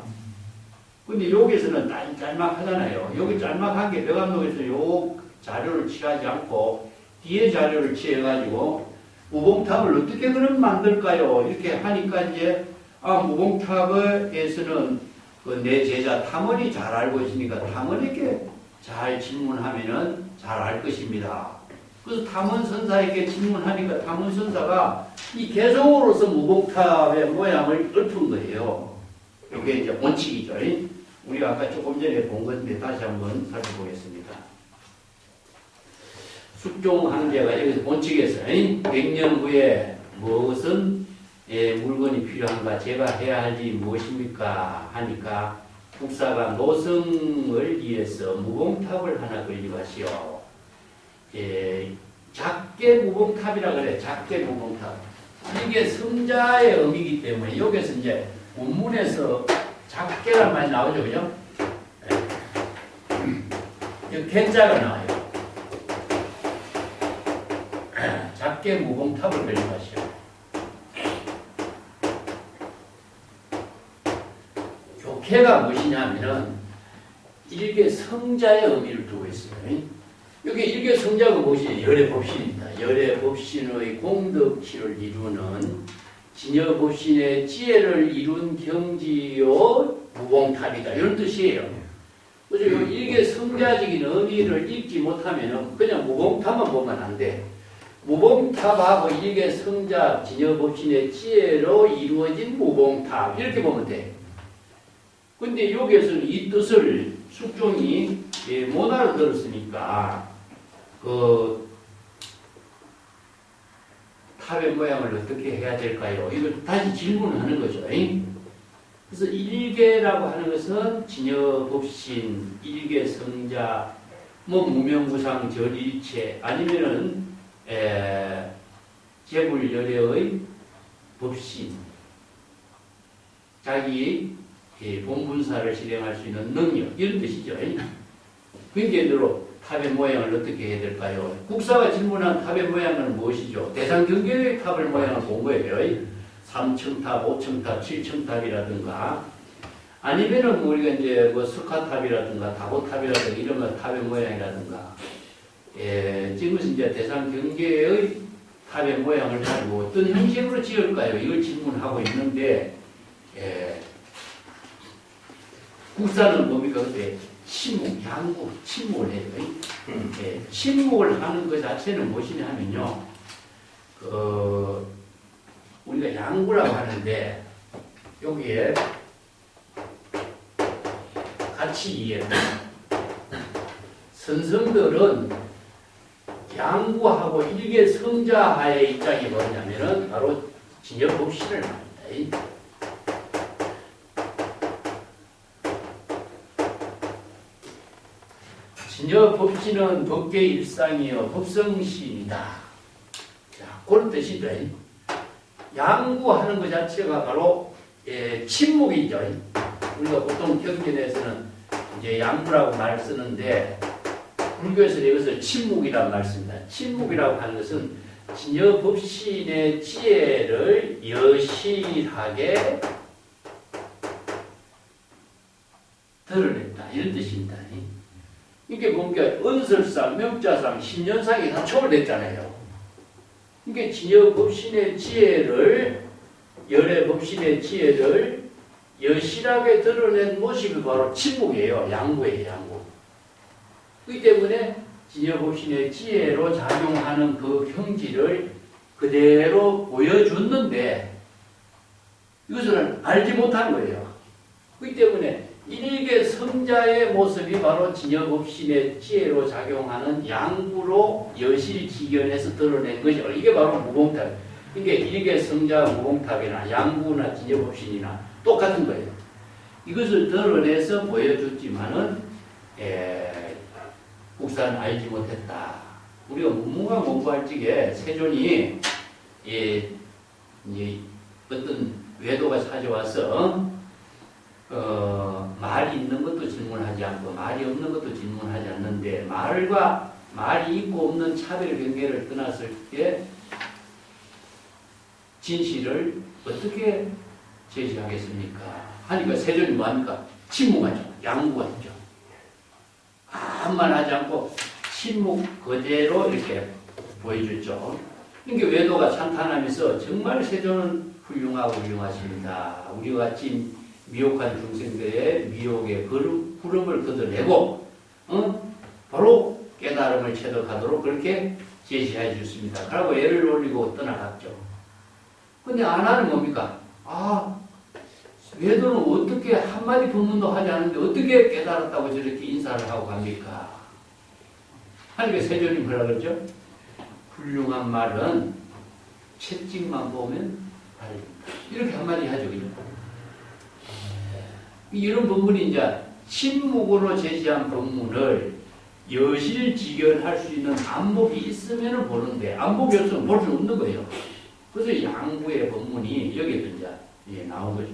근데 여기서는 짤막하잖아요. 여기 짤막한 게 백암록에서 요 자료를 취하지 않고 뒤에 자료를 취해가지고 무봉탑을 어떻게 그럼 만들까요? 이렇게 하니까 이제 무봉탑에서는 그 내 제자 탐원이 잘 알고 있으니까 탐원에게 잘 질문하면은 잘 알 것입니다. 그래서 탐원 선사에게 질문하니까 탐원 선사가 이 개성으로서 무봉탑의 모양을 읊은 거예요. 이게 이제 원칙이죠. 우리가 아까 조금 전에 본 건데 다시 한번 살펴보겠습니다. 숙종 황제가 여기서 원칙에서 100년 후에 무엇은 물건이 필요한가, 제가 해야 할 일이 무엇입니까 하니까 국사가 노성을 위해서 무봉탑을 하나 건립하시오. 작게 무봉탑이라 그래. 작게 무봉탑. 이게 성자의 의미이기 때문에 여기서 이제 원문에서 작게란 말이 나오죠, 그죠? 여기 겐자가 나와요. 작게 무봉탑을 건립하시오. 교회가 무엇이냐면은 일개 성자의 의미를 두고 있어요. 여기 일개 성자가 무엇이에요? 열애법신입니다. 열애법신의 공덕치를 이루는 진여법신의 지혜를 이룬 경지요 무봉탑이다. 이런 뜻이에요. 그죠? 일개 성자적인 의미를 읽지 못하면 그냥 무봉탑만 보면 안 돼. 무봉탑하고 일개 성자 진여법신의 지혜로 이루어진 무봉탑 이렇게 보면 돼. 근데 여기에서는 이 뜻을 숙종이 못 알아들었으니까 그 탑의 모양을 어떻게 해야 될까요? 이걸 다시 질문하는 거죠. 그래서 일개라고 하는 것은 진여법신, 일개성자, 뭐 무명무상 절일체 아니면은 재불열애의 법신, 자기 본분사를 실행할 수 있는 능력 이런 뜻이죠. 그게대로 탑의 모양을 어떻게 해야 될까요? 국사가 질문한 탑의 모양은 무엇이죠? 대상경계의 탑의 모양을 본 거예요. 3층탑, 5층탑, 7층탑이라든가 아니면은 우리가 이제 뭐 석화탑이라든가 다보탑이라든가 이런 거 탑의 모양이라든가 지금 이제 대상경계의 탑의 모양을 가지고 어떤 형식으로 지을까요? 이걸 질문하고 있는데 국사는 뭡니까? 그때 침묵, 양구, 침묵을 해요. 침묵을 하는 것 자체는 무엇이냐 하면요. 우리가 양구라고 하는데 여기에 같이 이해해요. 선성들은 양구하고 일개 성자하의 입장이 뭐냐면은 바로 진여법신을 말합니다. 진여법신은 법계의 일상이요 법성신이다. 자, 그런 뜻이다. 양구하는 것 자체가 바로 침묵이죠. 우리가 보통 경전에서는 이제 양구라고 말 쓰는데 불교에서는 이것을 침묵이라고 말 씁니다. 침묵이라고 하는 것은 진여법신의 지혜를 여실하게 드러냈다. 이런 뜻입니다. 이게 뭔가 은설상, 명자상, 신년상이 다 초월됐잖아요. 이게 진여법신의 지혜를, 열애법신의 지혜를 여실하게 드러낸 모습이 바로 침묵이에요. 양구예요, 양구. 그렇기 때문에 진여법신의 지혜로 작용하는 그 형질을 그대로 보여줬는데 이것을 알지 못한 거예요. 그렇기 때문에 일개 성자의 모습이 바로 진여법신의 지혜로 작용하는 양구로 여실히 직연해서 드러낸 거죠. 이게 바로 무봉탑. 이게 일개 성자 무봉탑이나 양구나 진여법신이나 똑같은 거예요. 이것을 드러내서 보여줬지만은 국사는 알지 못했다. 우리가 문무강 공부할 적에 세존이 어떤 외도가 찾아와서 말이 있는 것도 질문하지 않고 말이 없는 것도 질문하지 않는데 말과 말이 있고 없는 차별 경계를 떠났을 때 진실을 어떻게 제시하겠습니까? 하니까 세존이 뭐합니까? 침묵하죠. 양구가 있죠. 아무 말 하지 않고 침묵 그대로 이렇게 보여줬죠. 이게 외도가 찬탄하면서 정말 세존은 훌륭하십니다. 우리와 같이 미혹한 중생들의 미혹의 구름을 걷어내고 바로 깨달음을 체득하도록 그렇게 제시해 주셨습니다. 그러고 애를 올리고 떠나갔죠. 근데 아나는 뭡니까? 외도는 어떻게 한마디 법문도 하지 않는데 어떻게 깨달았다고 저렇게 인사를 하고 갑니까? 하니까 세존이 뭐라 그러죠? 훌륭한 말은 채찍만 보면 알린다. 이렇게 한마디 하죠. 그죠? 이런 법문이 이제 침묵으로 제시한 법문을 여실직연할 수 있는 안목이 있으면 보는데 안목이 없으면 볼 수 없는 거예요. 그래서 양구의 법문이 여기에 이제 나온 거죠.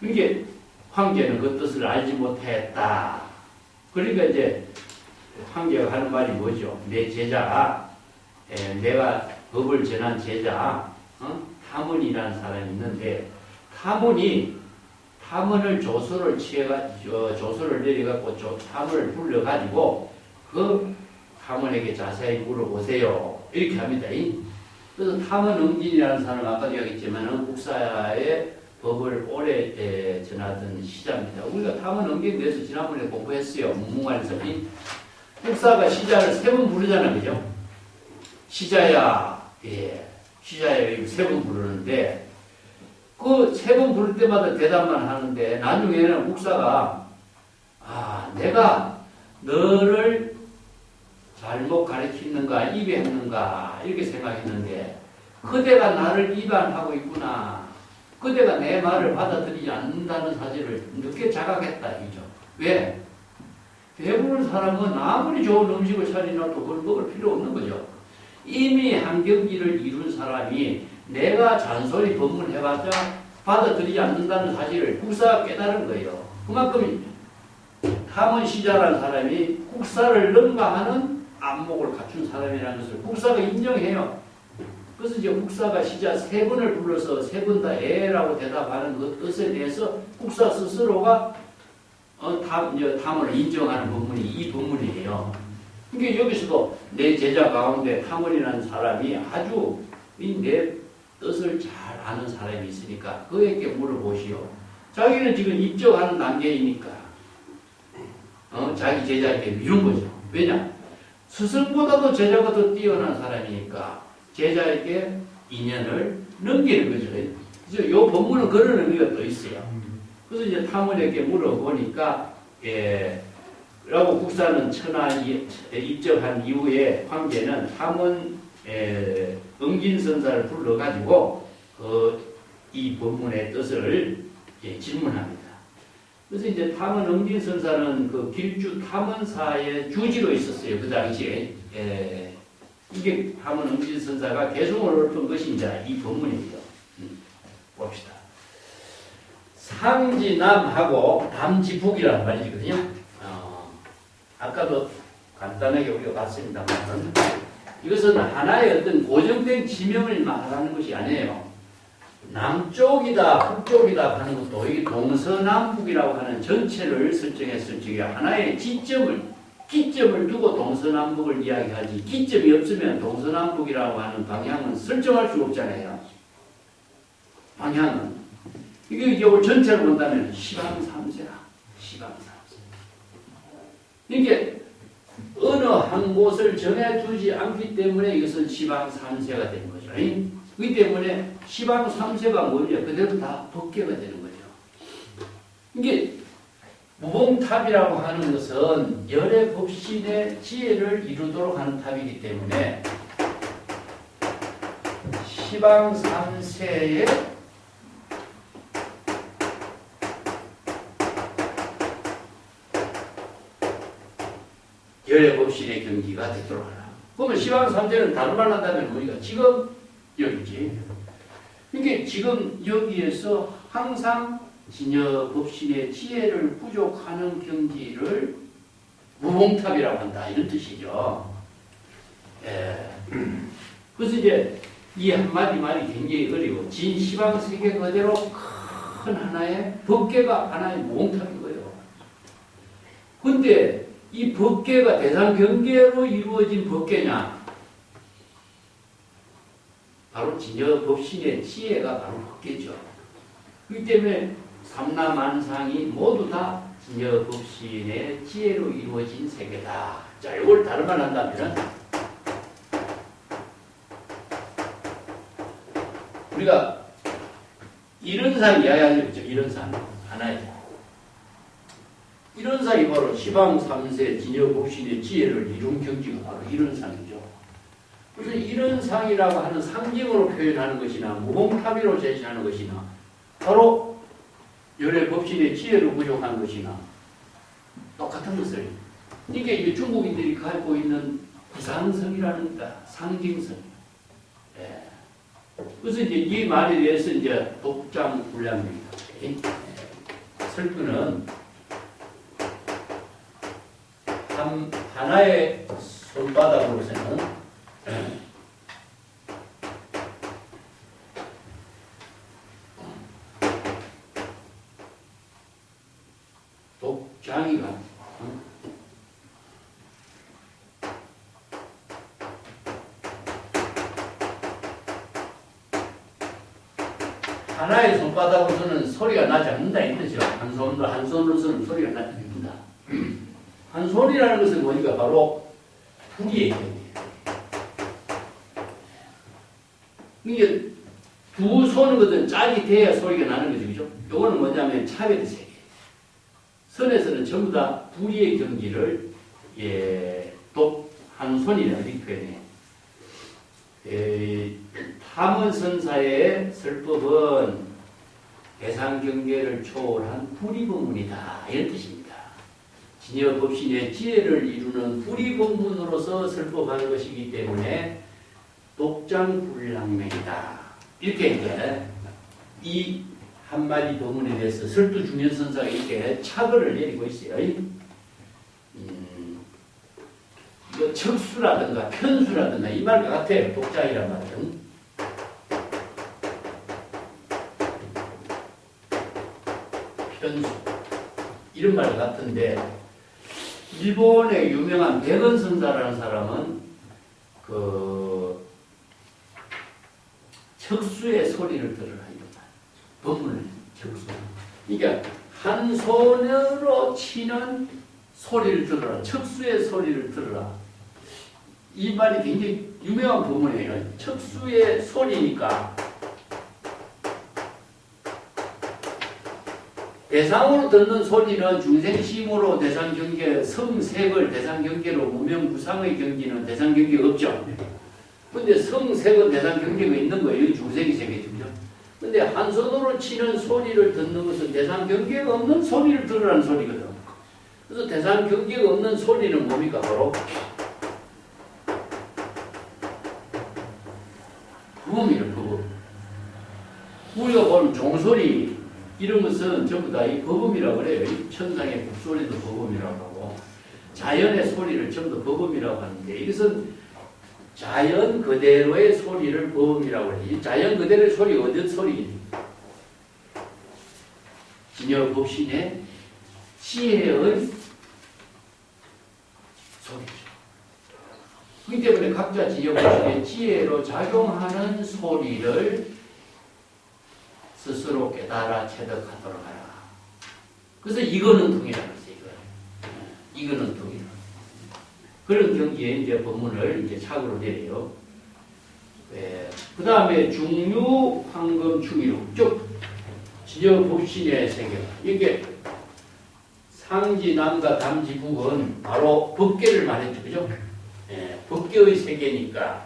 이게 황제는 그 뜻을 알지 못했다. 그러니까 이제 황제가 하는 말이 뭐죠? 내 제자, 내가 법을 전한 제자, 탐문이라는 사람이 있는데 탐문을 조서를 조서를 내려갖고 탐문을 불러가지고 그 탐문에게 자세히 물어보세요. 이렇게 합니다. 그래서 탐문응진이라는 사람 아까도 얘기했지만 국사에 법을 오래 전하던 시자입니다. 우리가 탐은 엉경에 대해서 지난번에 공부했어요. 문무관에서. 국사가 시자를 3번 부르잖아요. 그죠? 시자야, 시자야 3번 부르는데 그 3번 부를 때마다 대답만 하는데 나중에는 국사가 내가 너를 잘못 가르치는가 입에했는가 이렇게 생각했는데 그대가 나를 입안하고 있구나. 그대가 내 말을 받아들이지 않는다는 사실을 늦게 자각했다. 이죠. 왜? 배부른 사람은 아무리 좋은 음식을 차리놔도 그걸 먹을 필요 없는 거죠. 이미 한경지를 이룬 사람이 내가 잔소리 법문해봤자 받아들이지 않는다는 사실을 국사가 깨달은 거예요. 그만큼 탐은 시자라는 사람이 국사를 능가하는 안목을 갖춘 사람이라는 것을 국사가 인정해요. 그래서 이제 국사가 시자 3번을 불러서 3번 다 애라고 대답하는 그 뜻에 대해서 국사 스스로가 탐을 인정하는 법문이 이 법문이에요. 그러니까 여기서도 내 제자 가운데 탐원이라는 사람이 아주 내 뜻을 잘 아는 사람이 있으니까 그에게 물어보시오. 자기는 지금 입적하는 단계이니까 자기 제자에게 미룬 거죠. 왜냐? 스승보다도 제자가 더 뛰어난 사람이니까 제자에게 인연을 넘기는 거죠. 그래서 이 법문은 그런 의미가 또 있어요. 그래서 이제 탐원에게 물어보니까 라고 국사는 천하에 입적한 이후에 황제는 탐원 응진선사를 불러가지고 이 법문의 뜻을 질문합니다. 그래서 이제 탐원 응진선사는 그 길주 탐원사의 주지로 있었어요. 그 당시에. 이게 탐원 응진선사가 개성을 읊은 것이 이제 이 법문입니다. 봅시다. 상지남하고 담지북이라는 말이거든요. 아까도 간단하게 우리가 봤습니다만 이것은 하나의 어떤 고정된 지명을 말하는 것이 아니에요. 남쪽이다 북쪽이다 하는 것도 이게 동서남북이라고 하는 전체를 설정했을 적에 하나의 기점을 두고 동서남북을 이야기하지 기점이 없으면 동서남북이라고 하는 방향은 설정할 수 없잖아요. 방향은 이게 이걸 전체를 본다면 시방삼세라. 시방삼세. 이게 어느 한 곳을 정해두지 않기 때문에 이것은 시방삼세가 되는 거죠. 그렇기 때문에 시방삼세가 뭐냐? 그대로 다 법계가 되는 거죠. 이게 무봉탑이라고 하는 것은 열의 법신의 지혜를 이루도록 하는 탑이기 때문에 시방삼세의 열의 법신의 경지가 되도록 하라. 그러면 시방삼세는 다른 말로 한다면 우리가 지금 여기지. 그러니까 지금 여기에서 항상 진여 법신의 지혜를 부족하는 경지를 무봉탑이라고 한다. 이런 뜻이죠. 그래서 이제 이 한마디 말이 굉장히 어려워. 진시방세계 그대로 큰 하나의 법계가 하나의 무봉탑인 거예요. 근데 이 법계가 대상 경계로 이루어진 법계냐? 바로 진여 법신의 지혜가 바로 법계죠. 그렇기 때문에 삼라만상이 모두 다 진여 법신의 지혜로 이루어진 세계다. 자, 이걸 다른 말 한다면 우리가 이런상 이야기하죠. 그렇죠? 이런상 하나의 이런상이 바로 시방삼세 진여 법신의 지혜를 이룬 경지가 바로 이런상이죠. 그래서 이런상이라고 하는 상징으로 표현하는 것이나 무봉탑이로 제시하는 것이나 바로 열의 법신의 지혜로 부족한 것이나 똑같은 것을 이게 이제 중국인들이 갖고 있는 구상성이라는 상징성. 그래서 이제 이 말에 대해서 이제 독장불량입니다. 설교는 하나의 손바닥으로서는 독장이가 하나의 손바닥 손바닥으로서는 소리가 나지 않는다 이 뜻이죠. 한 손으로서는 소리가 나지 않는다. 한 손이라는 것은 뭐니까 바로 불이의 경계예요. 이게 두 손이거든 짝이 돼야 소리가 나는 거죠. 그죠? 요거는 뭐냐면 차별의 세계. 선에서는 전부 다 불이의 경기를 한 손이라 이렇게 표현해. 탐언선사의 설법은 대상 경계를 초월한 불이법문이다 이런 뜻입니다. 진여법신의 지혜를 이루는 불이법문으로서 설법하는 것이기 때문에 독장불량명이다. 이렇게 이제 이 한마디 법문에 대해서 설두중현선사가 이렇게 착을 내리고 있어요. 이거 척수라든가 편수라든가 이 말과 같아요. 독장이란 말은. 편수 이런 말 같은데 일본의 유명한 백언선사라는 사람은 그 척수의 소리를 들으라 이런 말. 법문을 척수. 그러니까 한 손으로 치는 소리를 들으라. 척수의 소리를 들으라. 이 말이 굉장히 유명한 법문이에요. 척수의 소리니까 대상으로 듣는 소리는 중생심으로 대상경계, 성색을 대상경계로 무명무상의 경기는 대상경계가 없죠. 근데 성색은 대상경계가 있는 거예요. 여기 중생이 세계죠. 근데 한 손으로 치는 소리를 듣는 것은 대상경계가 없는 소리를 들으라는 소리거든. 그래서 대상경계가 없는 소리는 뭡니까? 바로 법음이에요. 법음. 우리가 보는 종소리 이런 것은 전부 다 이 법음이라고 그래요. 이 천상의 북소리도 법음이라고 하고 자연의 소리를 전부 다 법음이라고 하는데 이것은 자연 그대로의 소리를 법음이라고 해요. 이 자연 그대로의 소리가 어떤 소리입니까? 진여법신의 지혜의 소리죠. 그렇기 때문에 각자 진여법신의 지혜로 작용하는 소리를 스스로 깨달아 체득하도록 하라. 그래서 이거는 통이라고 했어요. 이거는 통이라. 그런 경기에 이제 법문을 이제 착으로 내려요. 그 다음에 중유, 황금, 충유. 쭉 진여법신의 세계. 이게 상지, 남과 담지, 북은 바로 법계를 말했죠. 그죠? 법계의 세계니까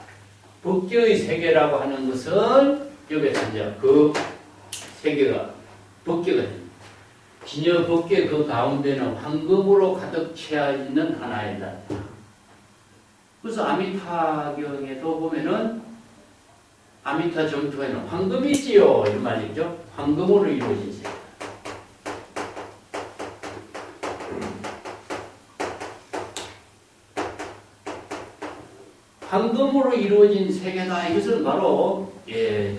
법계의 세계라고 하는 것은 여기서 이제 그 세계가 법계가 됩니다. 진여 법계 그 가운데는 황금으로 가득 채워 있는 하나의 날. 그래서 아미타경에도 보면은 아미타 정토에는 황금이지요 이런 말이죠. 황금으로 이루어진 세계. 황금으로 이루어진 세계다. 이것은 바로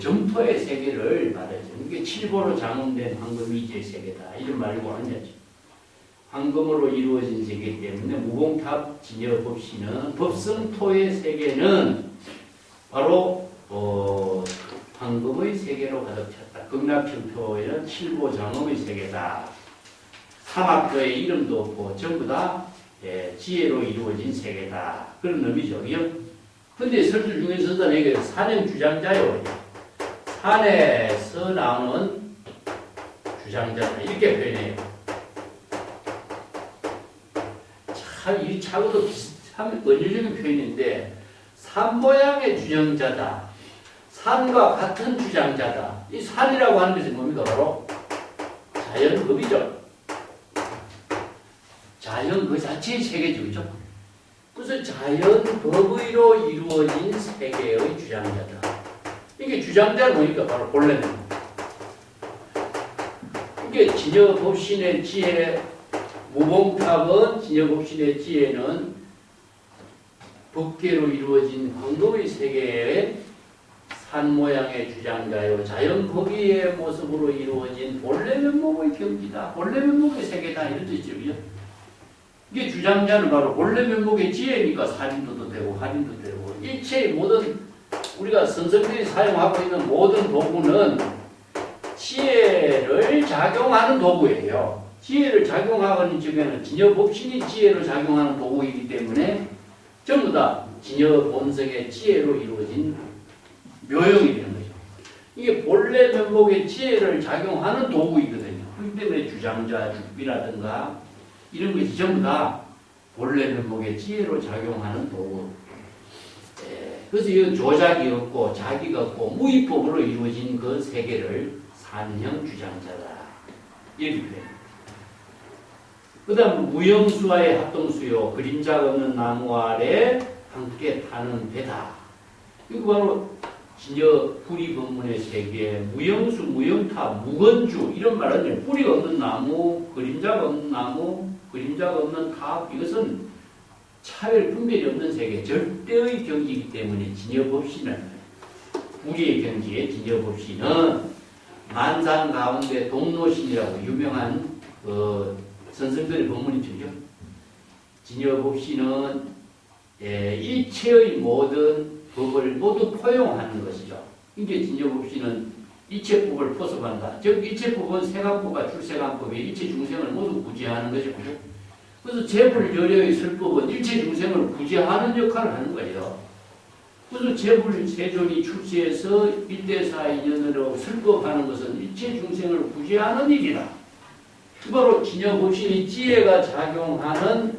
점토의 세계를 말하죠. 이게 칠보로 장엄된 황금이지의 세계다. 이런 말고 하냐죠. 황금으로 이루어진 세계이기 때문에 무공탑 진여법신은 법성토의 세계는 바로 황금의 세계로 가득 찼다. 극락천토에는 칠보 장엄의 세계다. 사막도의 이름도 없고 전부 다 지혜로 이루어진 세계다. 그런 의미죠. 근데 설두중현선사는 산행주장자요. 산에서 나오는 주장자다. 이렇게 표현해요. 참, 이 차고도 비슷한 은유적인 표현인데, 산 모양의 주장자다. 산과 같은 주장자다. 이 산이라고 하는 것이 뭡니까? 바로 자연법이죠. 자연 그 자체의 세계죠. 그죠? 그래서 자연법의로 이루어진 세계의 주장자다. 이게 주장자는 뭐니까? 바로 본래는. 이게 진여법신의 지혜, 무봉탑은 진여법신의 지혜는 법계로 이루어진 황금의 세계의 산 모양의 주장자요. 자연법의의 모습으로 이루어진 본래 면목의 경지다. 본래 면목의 세계다. 이런 뜻이죠. 이게 주장자는 바로 본래 면목의 지혜니까 살인도도 되고 할인도 되고 일체의 모든 우리가 선성들이 사용하고 있는 모든 도구는 지혜를 작용하는 도구예요. 지혜를 작용하는 쪽에는 진여법신이 지혜로 작용하는 도구이기 때문에 전부 다 진여본성의 지혜로 이루어진 묘용이 되는 거죠. 이게 본래 면목의 지혜를 작용하는 도구이거든요. 그렇기 때문에 주장자, 죽비라든가 이런 것이 전부 다 본래 면목의 지혜로 작용하는 도구. 그래서 이 조작이 없고 자기가 없고 무위법으로 이루어진 그 세계를 산형 주장자다. 이렇게 됩니다. 그 다음 무형수와의 합동수요. 그림자가 없는 나무 아래 함께 타는 배다. 이거 바로 진여 뿌리 법문의 세계, 무형수, 무형타, 무건주 이런 말은 뿌리가 없는 나무, 그림자가 없는 나무, 그림자가 없는 탑 이것은 차별 분별이 없는 세계, 절대의 경지이기 때문에 진여법신은 우리의 경지에 진여법신은 만상 가운데 동로신이라고 유명한 선생들의 법문이죠. 진여법신은 일체의 모든 법을 모두 포용하는 것이죠. 이게 진여법신은 일체법을 포섭한다. 즉 일체법은 세간법과 출세간법이 일체 중생을 모두 구제하는 것이죠. 그래서 재불열여의 설법은 일체 중생을 구제하는 역할을 하는 거예요. 그래서 재불세존이 출세해서 일대사 인연으로 설법하는 것은 일체 중생을 구제하는 일이다. 바로 진여법신이 지혜가 작용하는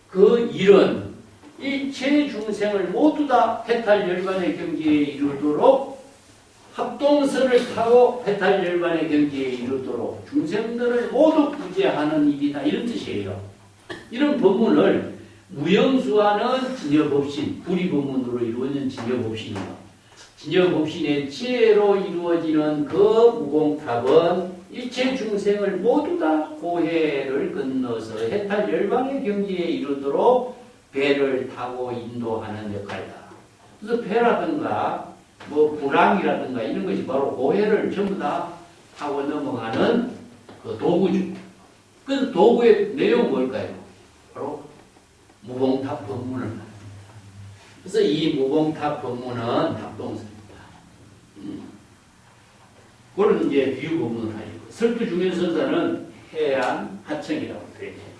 그 일은 일체 중생을 모두 다 해탈열반의 경지에 이르도록 합동선을 타고 해탈열반의 경지에 이르도록 중생들을 모두 구제하는 일이다. 이런 뜻이에요. 이런 법문을 무형수와는 진여법신, 불이법문으로 이루어진 진여법신이요. 진여법신의 지혜로 이루어지는 그 무공탑은 일체 중생을 모두 다 고해를 건너서 해탈열반의 경지에 이르도록 배를 타고 인도하는 역할이다. 그래서 배라든가 불황이라든가 이런 것이 바로 고해를 전부 다 타고 넘어가는 그 도구죠. 그 도구의 내용은 뭘까요? 바로 무공탑 법문을 말합니다. 그래서 이 무공탑 법문은 합동선입니다. 그런 이제 비유 법문을 하고 설교 중에서는 해안 하청이라고 되어 있습니다.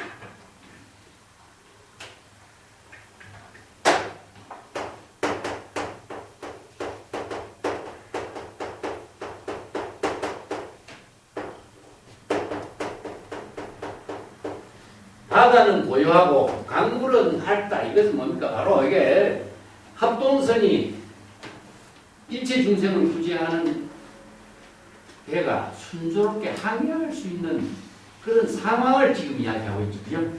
바다는 고요하고 강물은 핥다. 이것은 뭡니까? 바로 이게 합동선이 일체 중생을 구제하는 배가 순조롭게 항해할 수 있는 그런 상황을 지금 이야기하고 있죠. 그죠?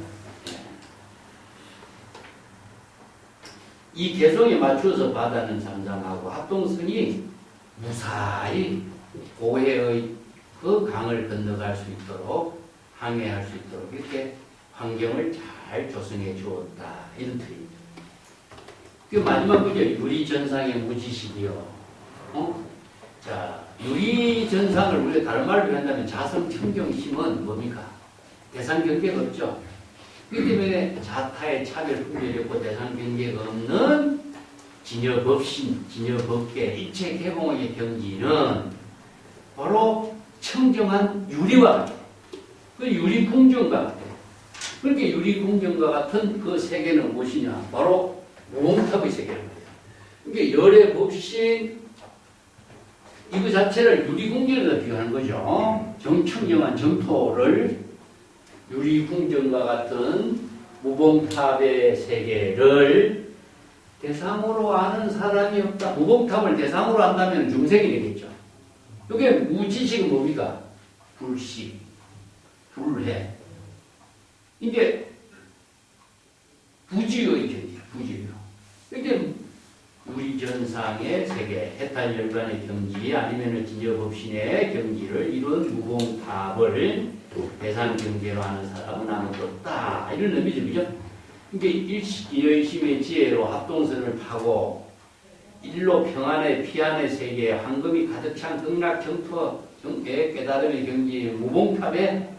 이 개성에 맞추어서 바다는 잠잠하고 합동선이 무사히 고해의 그 강을 건너갈 수 있도록 항해할 수 있도록 이렇게 환경을 잘 조성해 주었다. 이런 뜻입니다. 그 마지막 그죠? 유리전상의 무지식이요. 자, 유리전상을 우리가 다른 말로 한다면 자성청경심은 뭡니까? 대상 경계가 없죠. 그렇기 때문에 자타의 차별 분별이 없고 대상 경계가 없는 진여법신, 진여법계, 일체 개공의 경지는 바로 청정한 유리와 같아요. 그 유리궁정과 같아요. 그렇게 유리궁정과 같은 그 세계는 무엇이냐? 바로 무공탑의 세계입니다. 이게 열의 법신 이거 자체를 유리궁정에다 비교하는 거죠. 정청정한 정토를 유리궁정과 같은 무공탑의 세계를 대상으로 아는 사람이 없다. 무공탑을 대상으로 안다면 중생이 되겠죠. 이게 무지식은 뭡니까? 불식, 불해. 이게 부지의 경지야, 부지의. 이게 유리전상의 세계, 해탈열반의 경지, 아니면 진여법신의 경지를 이룬 무공탑을 대상 경계로 하는 사람은 아무도 없다. 이런 의미죠, 그죠? 이게 열심의 지혜로 합동선을 파고 일로 평안의 피안의 세계에 황금이 가득 찬 극락 정토 깨달음의 경지 무공탑에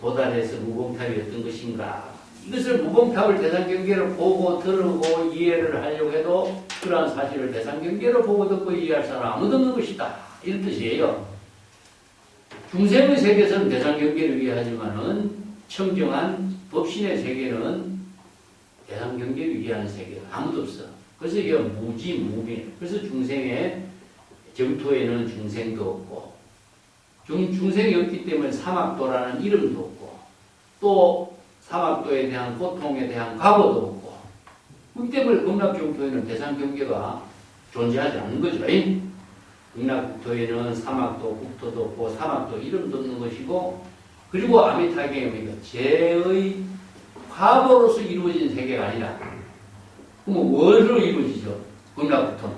도달해서 무공탑이 어떤 것인가. 이것을 무공탑을 대상 경계로 보고 들고 이해를 하려고 해도 그러한 사실을 대상 경계로 보고 듣고 이해할 사람 아무도 없는 것이다. 이런 뜻이에요. 중생의 세계에서는 대상경계를 위하지만은 청정한 법신의 세계는 대상경계를 위하는 세계가 아무도 없어. 그래서 이게 무지무비. 그래서 중생의 정토에는 중생도 없고 중생이 없기 때문에 사막도라는 이름도 없고 또 사막도에 대한 고통에 대한 각오도 없고 그렇기 때문에 극락정토에는 대상경계가 존재하지 않는 거죠. 극락도에는 사막도, 국토도 없고 사막도 이름도 없는 것이고 그리고 아미타경입니다. 죄의 과보로서 이루어진 세계가 아니라 그럼 뭐로 이루어지죠? 극락부터는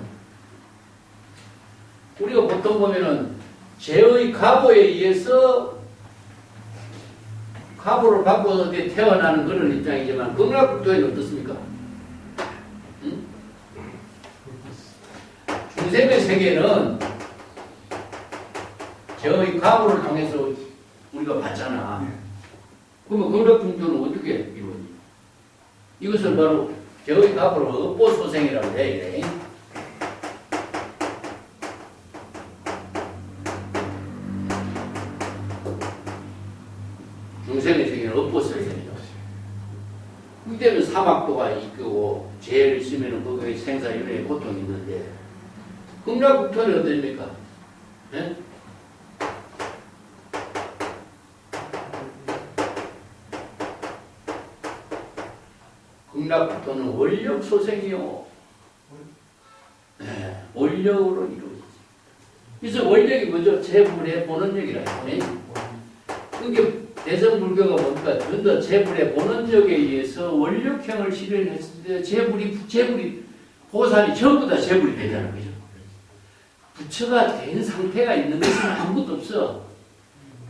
우리가 보통 보면은 죄의 과보에 의해서 과보를 받고 태어나는 그런 입장이지만 극락부터에는 어떻습니까? 응? 중생의 세계는 죄의 과보를 통해서 우리가 받잖아. 그러면 극락중토는 어떻게 이루어지? 이것을 바로 죄의 과보를 업보소생이라고 해. 중생의 세계는 업보소생이죠. 그렇기 때문에 사막도가 있고 죄를 있으면 거기에 생사윤회의 고통이 있는데 극락국토는 어떻습니까? 네? 극락국토는 원력소생이요. 네, 원력으로 이루어지죠. 그래서 원력이 뭐죠? 재불의 본원력이라 해요. 그게 대성불교가 뭡니까? 전부 재불의 본원력에 의해서 원력형을 실현했을 때 재불이 보살이 전부 다 재불이 되잖아요. 그죠? 부처가 된 상태가 있는 것은 아무것도 없어.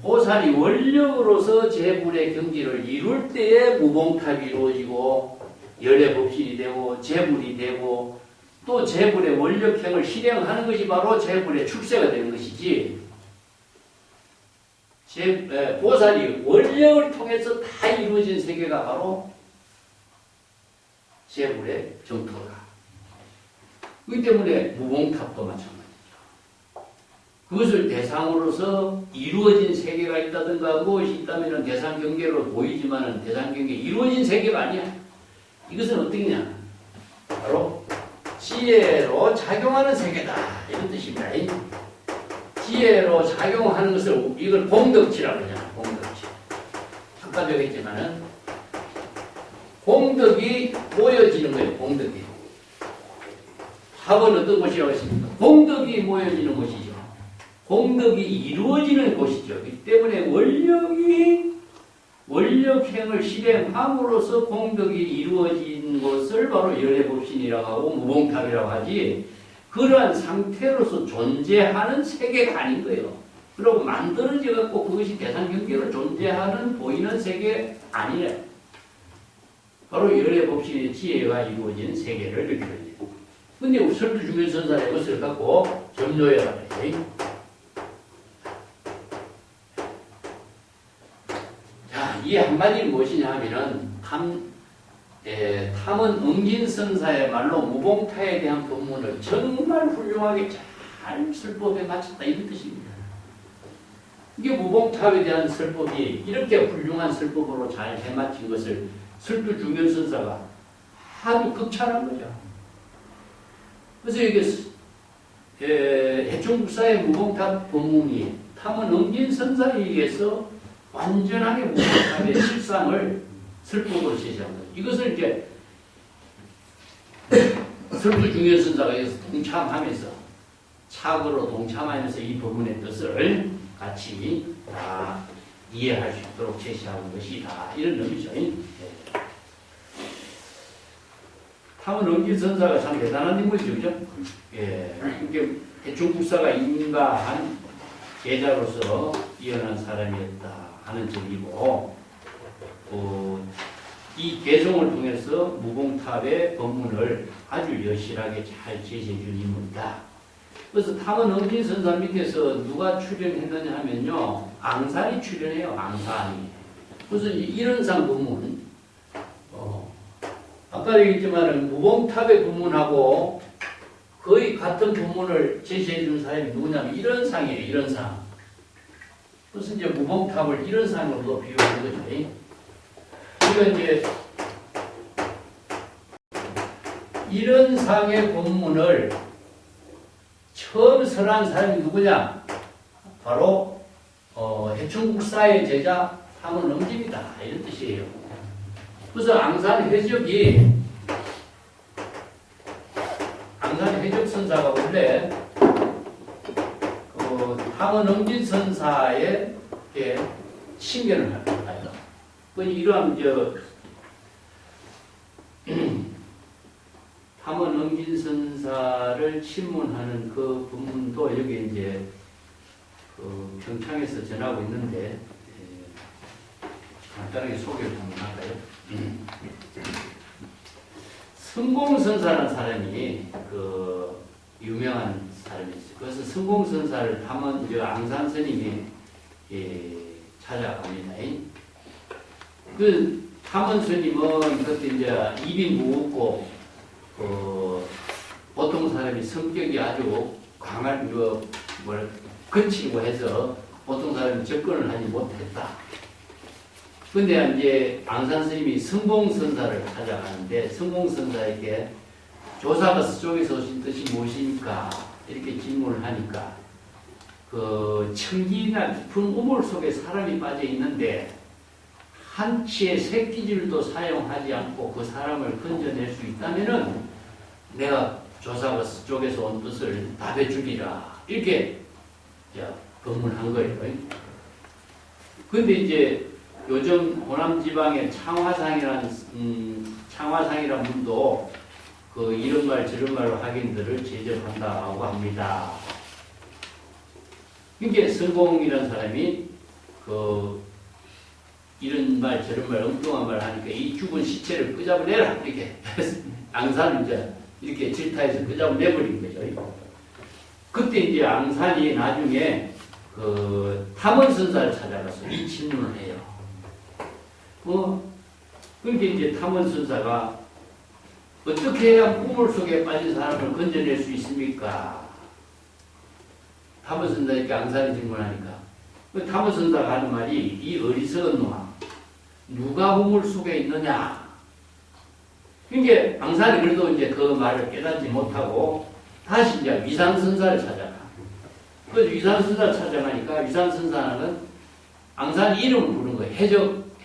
보살이 원력으로서 재불의 경지를 이룰 때에 무봉탑이 이루어지고 열의 법신이 되고 재불이 되고 또 재불의 원력형을 실행하는 것이 바로 재불의 출세가 되는 것이지 보살이 원력을 통해서 다 이루어진 세계가 바로 재불의 정토다. 그렇기 때문에 무봉탑도 마찬가지죠. 그것을 대상으로서 이루어진 세계가 있다든가 무엇이 있다면 대상 경계로 보이지만은 대상 경계 이루어진 세계가 아니야. 이것은 어떻게냐? 바로 지혜로 작용하는 세계다. 이런 뜻입니다. 지혜로 작용하는 것을 이걸 공덕지라고 하잖아. 공덕지. 아까도 얘기했지만은 공덕이 모여지는 거예요. 공덕이. 합은 어떤 곳이라고 했습니까? 공덕이 모여지는 곳이죠. 공덕이 이루어지는 곳이죠. 그렇기 때문에 원력행을 실행함으로써 공덕이 이루어진 것을 바로 열애법신이라고 하고 무봉탑이라고 하지 그러한 상태로서 존재하는 세계가 아닌 거예요. 그리고 만들어져 갖고 그것이 대상경계로 존재하는 보이는 세계 아니에요. 바로 열애법신의 지혜가 이루어진 세계를 느끼는 거예요. 근데 설두중견선사의 것을 갖고 점조해라 그래요. 이 한마디는 무엇이냐 하면은 탐은 응진선사의 말로 무봉타에 대한 법문을 정말 훌륭하게 잘 설법에 마쳤다 이런 뜻입니다. 이게 무봉탑에 대한 설법이 이렇게 훌륭한 설법으로 잘 해마친 것을 설두중견선사가 아주 극찬한 거죠. 그래서 이게 해충국사의 무봉탑 법문이 탐은 응진선사에 의해서 완전하게 무봉탑의 실상을 설법으로 제시한 거예요. 이것을 이제 설두중견선사가 여기서 동참하면서 착으로 동참하면서 이 법문의 뜻을 같이 다 이해할 수 있도록 제시하는 것이다. 이런 의미죠. 탐은 응진선사가 참 대단한 인물이죠. 그죠? 예. 이게 해충국사가 인가한 제자로서 뛰어난 사람이었다 하는 점이고, 이 개성을 통해서 무봉탑의 법문을 아주 여실하게 잘 제시해 준 인물이다. 그래서 탐은 응진선사 밑에서 누가 출연했느냐 하면요, 앙산이 출연해요. 앙산이. 그래서 이런상 법문, 아까 얘기했지만 무봉탑의 법문하고 거의 같은 본문을 제시해 주는 사람이 누구냐면 이런 상이에요. 이런 상. 그래서 이제 무봉탑을 이런 상으로도 비유하는 거죠. 그러니까 이제 이런 상의 본문을 처음 설한 사람이 누구냐? 바로 해충국사의 제자 탐원엄지입니다. 이런 뜻이에요. 그래서 앙산 회적이 앙산 회적 선사가 원래 탐원엄지 선사의 친견을 합니다. 이러한 탐원엄진 선사를 친문하는 그 본문도 여기 이제 평창에서 전하고 있는데 간단하게 소개를 한번 할까요? 성공선사라는 사람이 유명한 사람이 있어요. 그래서 성공선사를 앙산 스님이 찾아갑니다. 그 탐원 스님은 그때 이제 입이 무겁고 보통 사람이 성격이 아주 강한 거치고 해서 보통 사람이 접근을 하지 못했다. 근데 이제 앙산 스님이 성공선사를 찾아가는데 성공선사에게 조사가 서쪽에서 오신 뜻이 무엇입니까? 이렇게 질문을 하니까 청기나 깊은 우물 속에 사람이 빠져 있는데 한치의 새끼줄도 사용하지 않고 그 사람을 건져낼 수 있다면은 내가 조사가 서쪽에서 온 뜻을 답해 주리라. 이렇게 법문한 거예요. 근데 이제 요즘 호남 지방의 창화상이라는 분도 이런 말 저런 말로 확인들을 제접한다고 합니다. 이게 성공이라는 사람이 이런 말 저런 말 엉뚱한 말 하니까 이 죽은 시체를 끄잡아내라 이렇게 앙산을 이제 이렇게 질타해서 끄잡아내버린 거죠. 그때 이제 앙산이 나중에 탐원선사를 찾아가서 이 질문을 해요. 그러니까 이제 탐원선사가 어떻게 해야 우물 속에 빠진 사람을 건져낼 수 있습니까? 탐원선사에게 앙산이 질문하니까 탐원선사가 하는 말이 이 어리석은 놈아 누가 우물 속에 있느냐? 그러니까 앙산이 그래도 이제 그 말을 깨닫지 못하고 다시 이제 위산선사를 찾아가. 그래서 위산선사를 찾아가니까 위산선사는 앙산이 이름을 부른 거예요.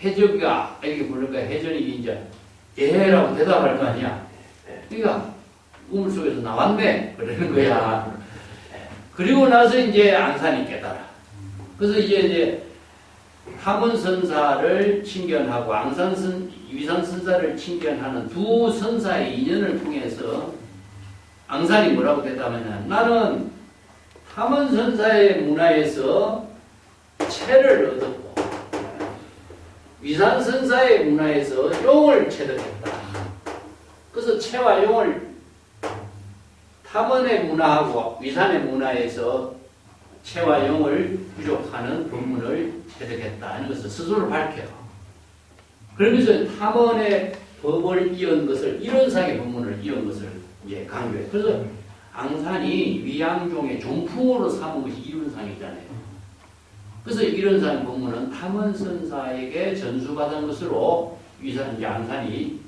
해적이가 이렇게 부르니까 해전이 이제 예라고 대답할 거 아니야. 그러니까 우물 속에서 나왔네 그러는 거야. 그리고 나서 이제 앙산이 깨달아. 그래서 이제 탐원선사를 친견하고 위산선사를 친견하는 두 선사의 인연을 통해서 앙산이 뭐라고 대답하냐. 나는 탐원선사의 문화에서 체를 얻었고 위산선사의 문화에서 용을 체득했다. 그래서 체와 용을 탐원의 문화하고 위산의 문화에서 체와 용을 부족하는 법문을 체득했다 하는 것을 스스로 밝혀요. 그러면서 탐원의 법을 이은 것을 이론상의 법문을 이은 것을 이제 강조해요. 그래서 앙산이 위양종의 종풍으로 삼은 것이 이론상이잖아요. 그래서 이론상 법문은 탐원선사에게 전수받은 것으로 이제 앙산이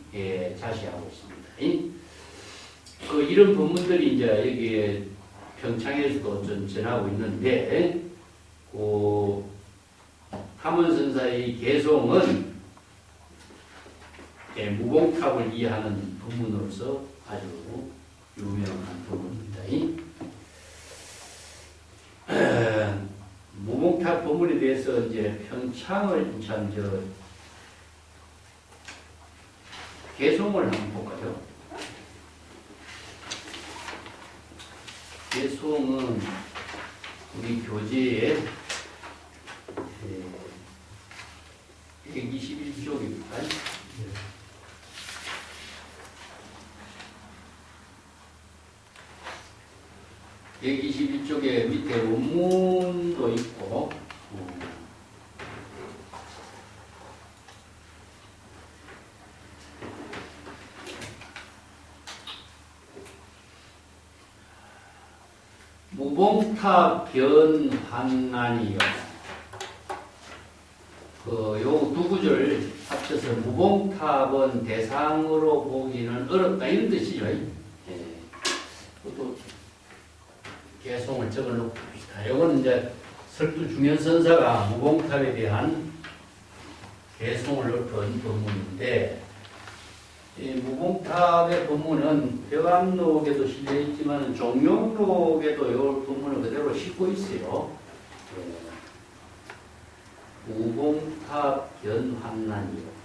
자시하고 있습니다. 이런 법문들이 이제 여기에 평창에서도 좀 전하고 있는데, 탐원선사의 개송은 무봉탑을 이해하는 법문으로서 아주 유명한 법문입니다. 무봉탑 법문에 대해서 이제 평창을 개송을 한번 볼까요? 개송은 우리 교재에 121쪽입니다. 121쪽에 밑에 원문도 있고, 무봉탑 변환난이요. 요 두 구절 합쳐서 무봉탑은 대상으로 보기는 어렵다 이런 뜻이죠. 예. 또 개송을 적어놓고 봅시다. 이거는 이제 설두중현선사가 무봉탑에 대한 개송을 넣은 법문인데, 이 무봉탑의 법문은 벽암록에도 실려있지만 종용록에도 이 법문을 그대로 싣고 있어요. 무봉탑 변환난이요.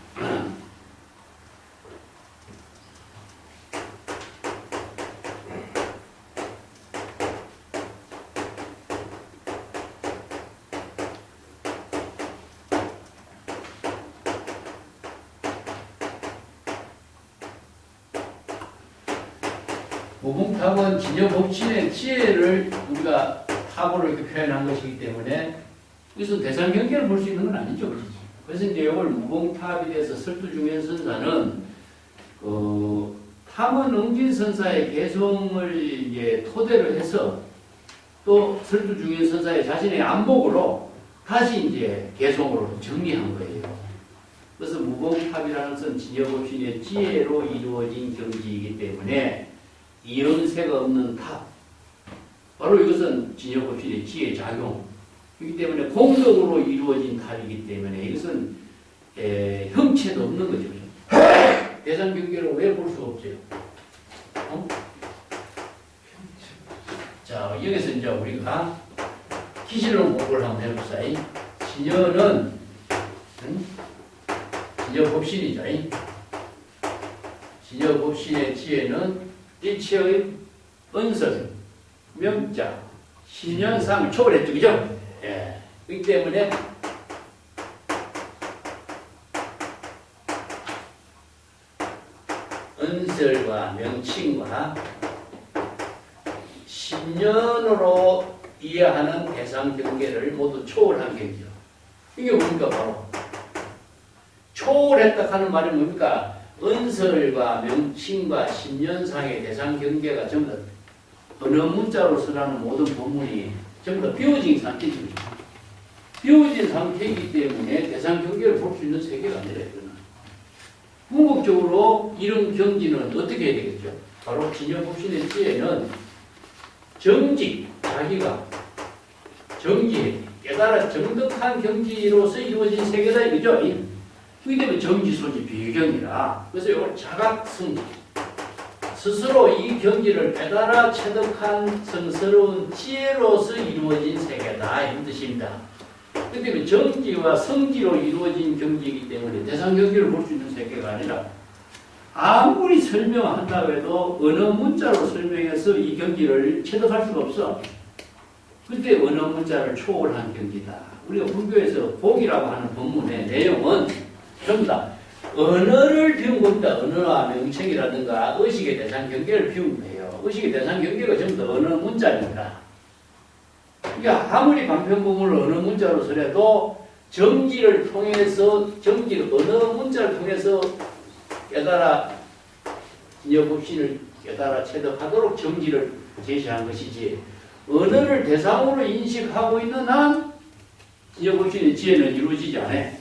무봉탑은 진여법신의 지혜를 우리가 탑으로 이렇게 표현한 것이기 때문에 이것은 대상 경계를 볼 수 있는 건 아니죠. 그래서 이제 이걸 무봉탑에 대해서 설두중현선사는 탐은 응진선사의 개성을 이제 토대로 해서 또 설두중현선사의 자신의 안목으로 다시 이제 개성으로 정리한 거예요. 그래서 무봉탑이라는 것은 진여법신의 지혜로 이루어진 경지이기 때문에 이연세가 없는 탑. 바로 이것은 진여법신의 지혜 작용이기 때문에 공덕으로 이루어진 탑이기 때문에 이것은 형체도 없는 거죠. 대상 경계로 왜 볼 수 없어요? 자, 여기서 이제 우리가 기실로 목을 한번 해봅시다. 진여는 진여법신이죠. 진여법신의 지혜는 일체의 은설, 명자, 신연상을 초월했죠. 그죠? 예. 그렇기 때문에 은설과 명칭과 신연으로 이해하는 대상 경계를 모두 초월한 경지요. 이게 뭡니까? 바로 초월했다 하는 말이 뭡니까? 은설과 명칭과 신연상의 대상 경계가 전부 다 어느 문자로 쓰라는 모든 본문이 전부 다 비워진 상태입니다. 비워진 상태이기 때문에 대상 경계를 볼 수 있는 세계가 아니라 궁극적으로 이런 경지는 어떻게 해야 되겠죠? 바로 진여법신의 지혜는 정직, 자기가 정지해 깨달아 정득한 경지로서 이루어진 세계다 이거죠. 그렇기 때문에 정지소지 비경이라. 그래서 이걸 자각성, 스스로 이 경지를 깨달아 체득한 성스러운 지혜로서 이루어진 세계다 이런 뜻입니다. 그렇기 때문에 정지와 성지로 이루어진 경지이기 때문에 대상 경지를 볼 수 있는 세계가 아니라 아무리 설명한다고 해도 어느 문자로 설명해서 이 경지를 체득할 수가 없어. 그때 어느 문자를 초월한 경지다. 우리가 불교에서 복이라고 하는 법문의 내용은 전부 다 언어를 비운 겁니다. 언어와 명칭이라든가 의식의 대상 경계를 비운 거예요. 의식의 대상 경계가 전부 다 언어 문자입니다. 그러니까 아무리 방편법문을 언어 문자로 쓰래도 정지를 통해서 언어 문자를 통해서 깨달아 진여법신을 깨달아 체득하도록 정지를 제시한 것이지 언어를 대상으로 인식하고 있는 한 진여법신의 지혜는 이루어지지 않아요.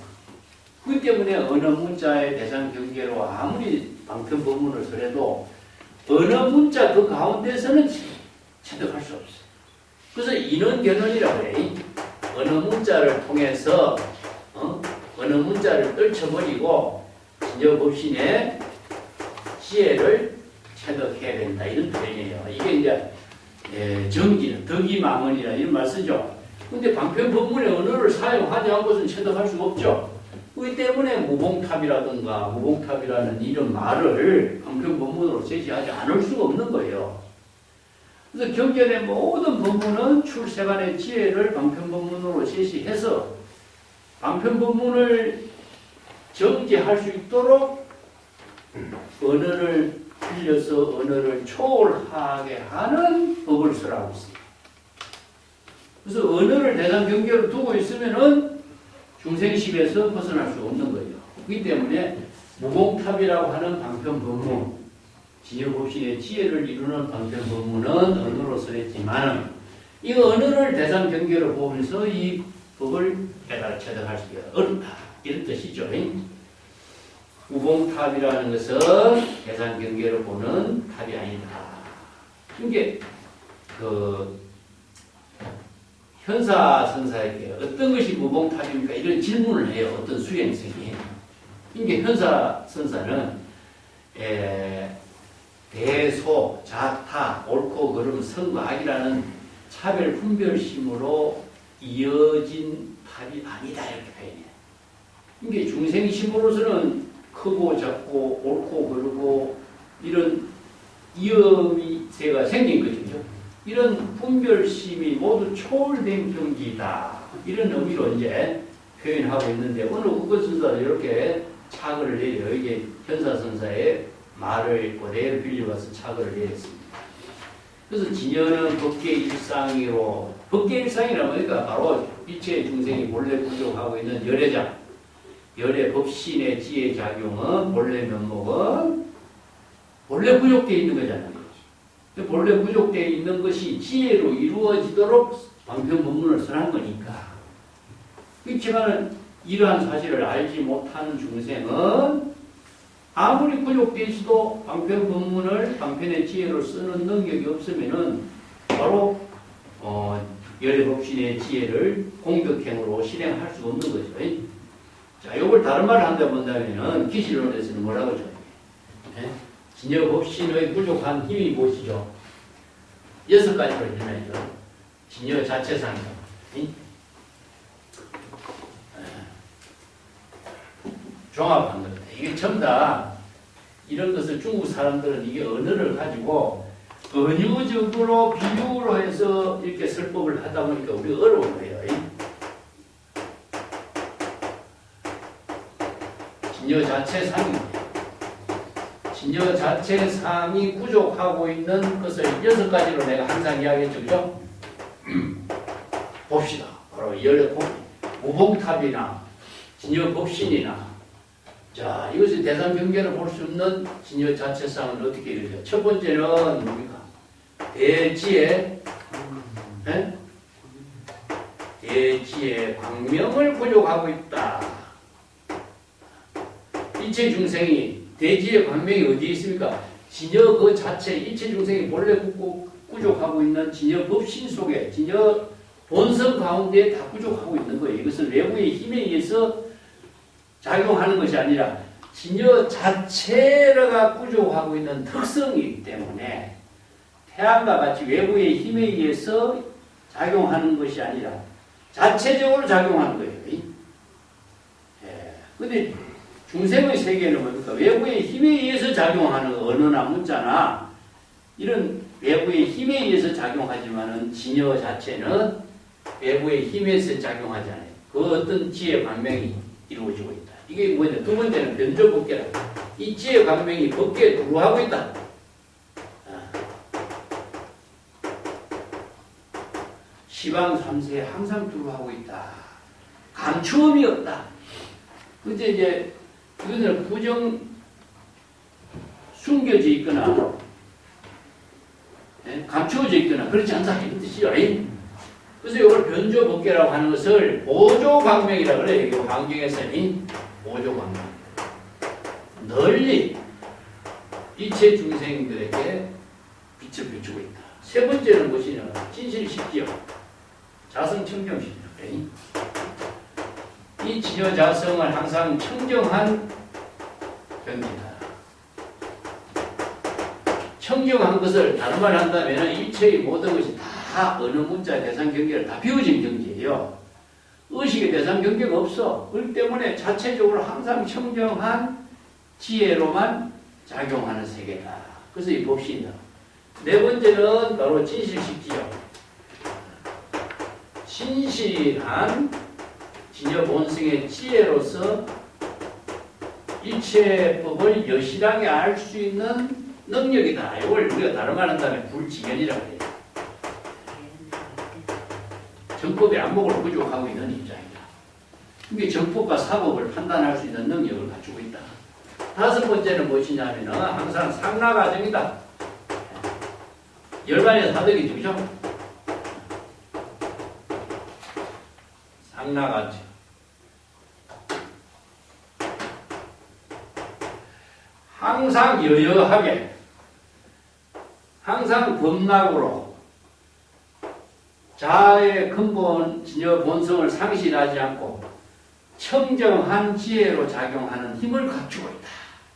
그렇기 때문에 어느 문자의 대상 경계로 아무리 방편법문을 쓰래도 어느 문자 그 가운데서는 체득할 수 없어요. 그래서 인원견원이라고 해. 어느 문자를 통해서 어느 문자를 떨쳐버리고 진여법신의 지혜를 체득해야 된다 이런 표현이에요. 이게 이제 정기는 덕이망언이라 이런 말 쓰죠. 근데 방편법문의 언어를 사용하지 않고서는 체득할 수가 없죠. 그렇기 때문에 무봉탑이라든가 무봉탑이라는 이런 말을 방편법문으로 제시하지 않을 수가 없는 거예요. 그래서 경전의 모든 법문은 출세간의 지혜를 방편법문으로 제시해서 방편법문을 정지할 수 있도록 언어를 빌려서 언어를 초월하게 하는 법을 쓰라고 있습니다. 그래서 언어를 대상 경계로 두고 있으면은 중생심에서 벗어날 수 없는 거예요. 그렇기 때문에 무봉탑이라고 하는 방편법문, 진여법신의 지혜를 이루는 방편법문은 언어로 쓰였지만 이 언어를 대상 경계로 보면서 이 법을 깨달아 체득할 수가 어렵다. 이런 뜻이죠. 우봉탑이라는 것은 대상 경계로 보는 탑이 아니다. 이게 현사선사에게 어떤 것이 무봉탑입니까? 이런 질문을 해요. 어떤 수행생이. 이게 현사선사는 대소, 자타, 옳고 그름, 선과 악이라는 차별 분별심으로 이어진 탑이 아니다. 이렇게 표현해요. 이게 중생심으로서는 크고 작고 옳고 그르고 이런 이음이세가 생긴 거죠. 이런 분별심이 모두 초월된 경지이다. 이런 의미로 이제 표현하고 있는데 어느 국어선사도 이렇게 착을 내려요. 이게 현사선사의 말을 그대로 빌려와서 착을 내렸습니다. 그래서 진여는 법계의 일상이로, 법계의 일상이라면 그러니까 바로 빛의 중생이 본래 부족하고 있는 열애장, 열애 법신의 지혜 작용은 본래 면목은 본래 부족되어 있는 거잖아요. 본래 부족되어 있는 것이 지혜로 이루어지도록 방편법문을 선한 거니까. 그렇지만 이러한 사실을 알지 못하는 중생은 아무리 부족되어 있어도 방편법문을 방편의 지혜로 쓰는 능력이 없으면은 바로 열애법신의 지혜를 공격행으로 실행할 수 없는 거죠. 자, 이걸 다른 말을 한다 본다면은 기실론에서는 뭐라고 하죠? 진여법신의 부족한 힘이 무엇이죠? 6가지로 일어나죠. 진여 자체상이다. 종합한 겁니다. 이게 전부 다 이런 것을 중국 사람들은 이게 언어를 가지고 은유적으로 비유로 해서 이렇게 설법을 하다 보니까 우리가 어려운 거예요. 진여 자체상입니다. 진여 자체상이 부족하고 있는 것을 6가지로 내가 항상 이야기했죠. 그죠? 봅시다. 바로 무봉탑이나 진여 법신이나 자, 이것이 대상 경계로 볼 수 없는 진여 자체상은 어떻게 이루어져? 첫 번째는 뭡니까? 대지의 대지의 광명을 부족하고 있다. 일체 중생이 대지의 광명이 어디에 있습니까? 진여 그 자체, 일체 중생이 본래 부족하고 있는 진여 법신 속에, 진여 본성 가운데 다 부족하고 있는 거예요. 이것은 외부의 힘에 의해서 작용하는 것이 아니라 진여 자체가 부족하고 있는 특성이기 때문에 태양과 같이 외부의 힘에 의해서 작용하는 것이 아니라 자체적으로 작용하는 거예요. 그런데 중생의 세계는 뭡니까? 외부의 힘에 의해서 작용하는 언어나 문자나 이런 외부의 힘에 의해서 작용하지만은 진여 자체는 외부의 힘에서 작용하지 않아요. 그 어떤 지혜 광명이 이루어지고 있다. 이게 뭐냐? 두 번째는 변조법계라. 이 지혜 광명이 법계에 두루하고 있다. 시방 삼세에 항상 두루하고 있다. 감추음이 없다. 근데 이제 이것은 부정 숨겨져 있거나 감추어져 있거나 그렇지 않다 이런 뜻이죠. 그래서 이걸 변조법계라고 하는 것을 보조광명이라고 그래요. 이게 환경에서는 보조광명. 널리 이체 중생들에게 빛을 비추고 있다. 세 번째는 무엇이냐? 진실식지요. 자성청정식이죠. 이 진여 자성을 항상 청정한 경지다. 청정한 것을 다른 말 한다면 일체의 모든 것이 다 어느 문자 대상 경계를 다 비워진 경지예요. 의식의 대상 경계가 없어. 그렇기 때문에 자체적으로 항상 청정한 지혜로만 작용하는 세계다. 그래서 이 법신이다. 네 번째는 바로 진실식지요. 진실한 진여 본성의 지혜로서 일체법을 여실하게 알 수 있는 능력이다. 이걸 우리가 다른 말 한다면 불지견이라고 해요. 정법의 안목을 부족하고 있는 입장이다. 이게 정법과 사법을 판단할 수 있는 능력을 갖추고 있다. 다섯 번째는 무엇이냐면 항상 상라가정이다. 열반의 사덕이죠. 그죠? 당나같이 항상 여여하게 항상 범락으로 자아의 근본 진여 본성을 상실하지 않고 청정한 지혜로 작용하는 힘을 갖추고 있다.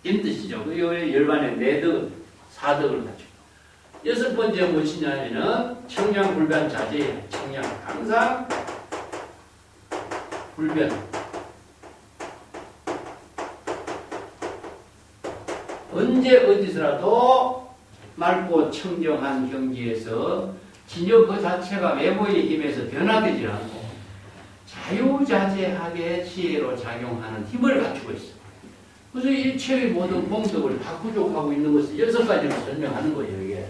이런 뜻이죠. 그 열반의 내덕, 사덕을 갖추고. 여섯 번째 무엇이냐면은 청량불변 자제예요. 청량. 항상 불변. 언제 어디서라도 맑고 청정한 경지에서 진여 그 자체가 외모의 힘에서 변화되지 않고 자유자재하게 지혜로 작용하는 힘을 갖추고 있어. 그래서 일체의 모든 공덕을 다 구족하고 있는 것을 여섯 가지로 설명하는 거예요, 이게.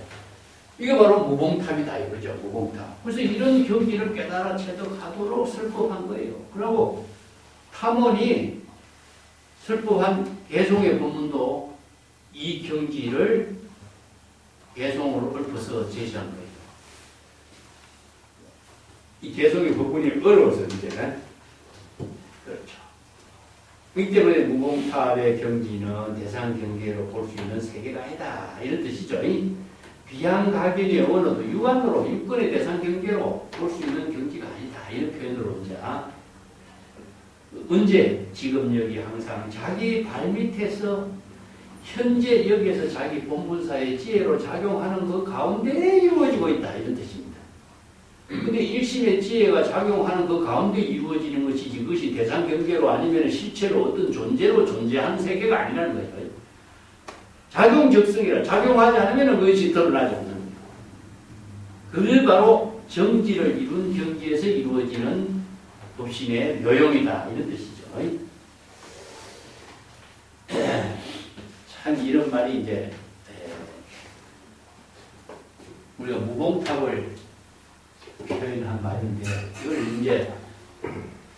이게 바로 무봉탑이다, 이거죠, 무봉탑. 그래서 이런 경지를 깨달아 체득하도록 설법한 거예요. 그리고 탐원이 설법한 개송의 법문도 이 경지를 개송으로 읊어서 제시한 거예요. 이 개송의 법문이 어려워서 이제는. 그렇죠. 이 때문에 무봉탑의 경지는 대상 경계로 볼 수 있는 세계가 아니다. 이런 뜻이죠. 비양가견의 언어도 유관으로 육권의 대상 경계로 볼 수 있는 경지가 아니다. 이런 표현으로 이제 언제 지금 여기 항상 자기 발밑에서 현재 여기에서 자기 본분사의 지혜로 작용하는 그 가운데 이루어지고 있다. 이런 뜻입니다. 근데 일심의 지혜가 작용하는 그 가운데 이루어지는 것이지 그것이 대상 경계로 아니면 실체로 어떤 존재로 존재하는 세계가 아니라는 거예요. 작용적성이라 작용하지 않으면 그것이 드러나지 않는 거예요. 그게 바로 정지를 이룬 경지에서 이루어지는 법신의 묘용이다. 이런 뜻이죠. 참 이런 말이 이제 우리가 무봉탑을 표현한 말인데 이걸 이제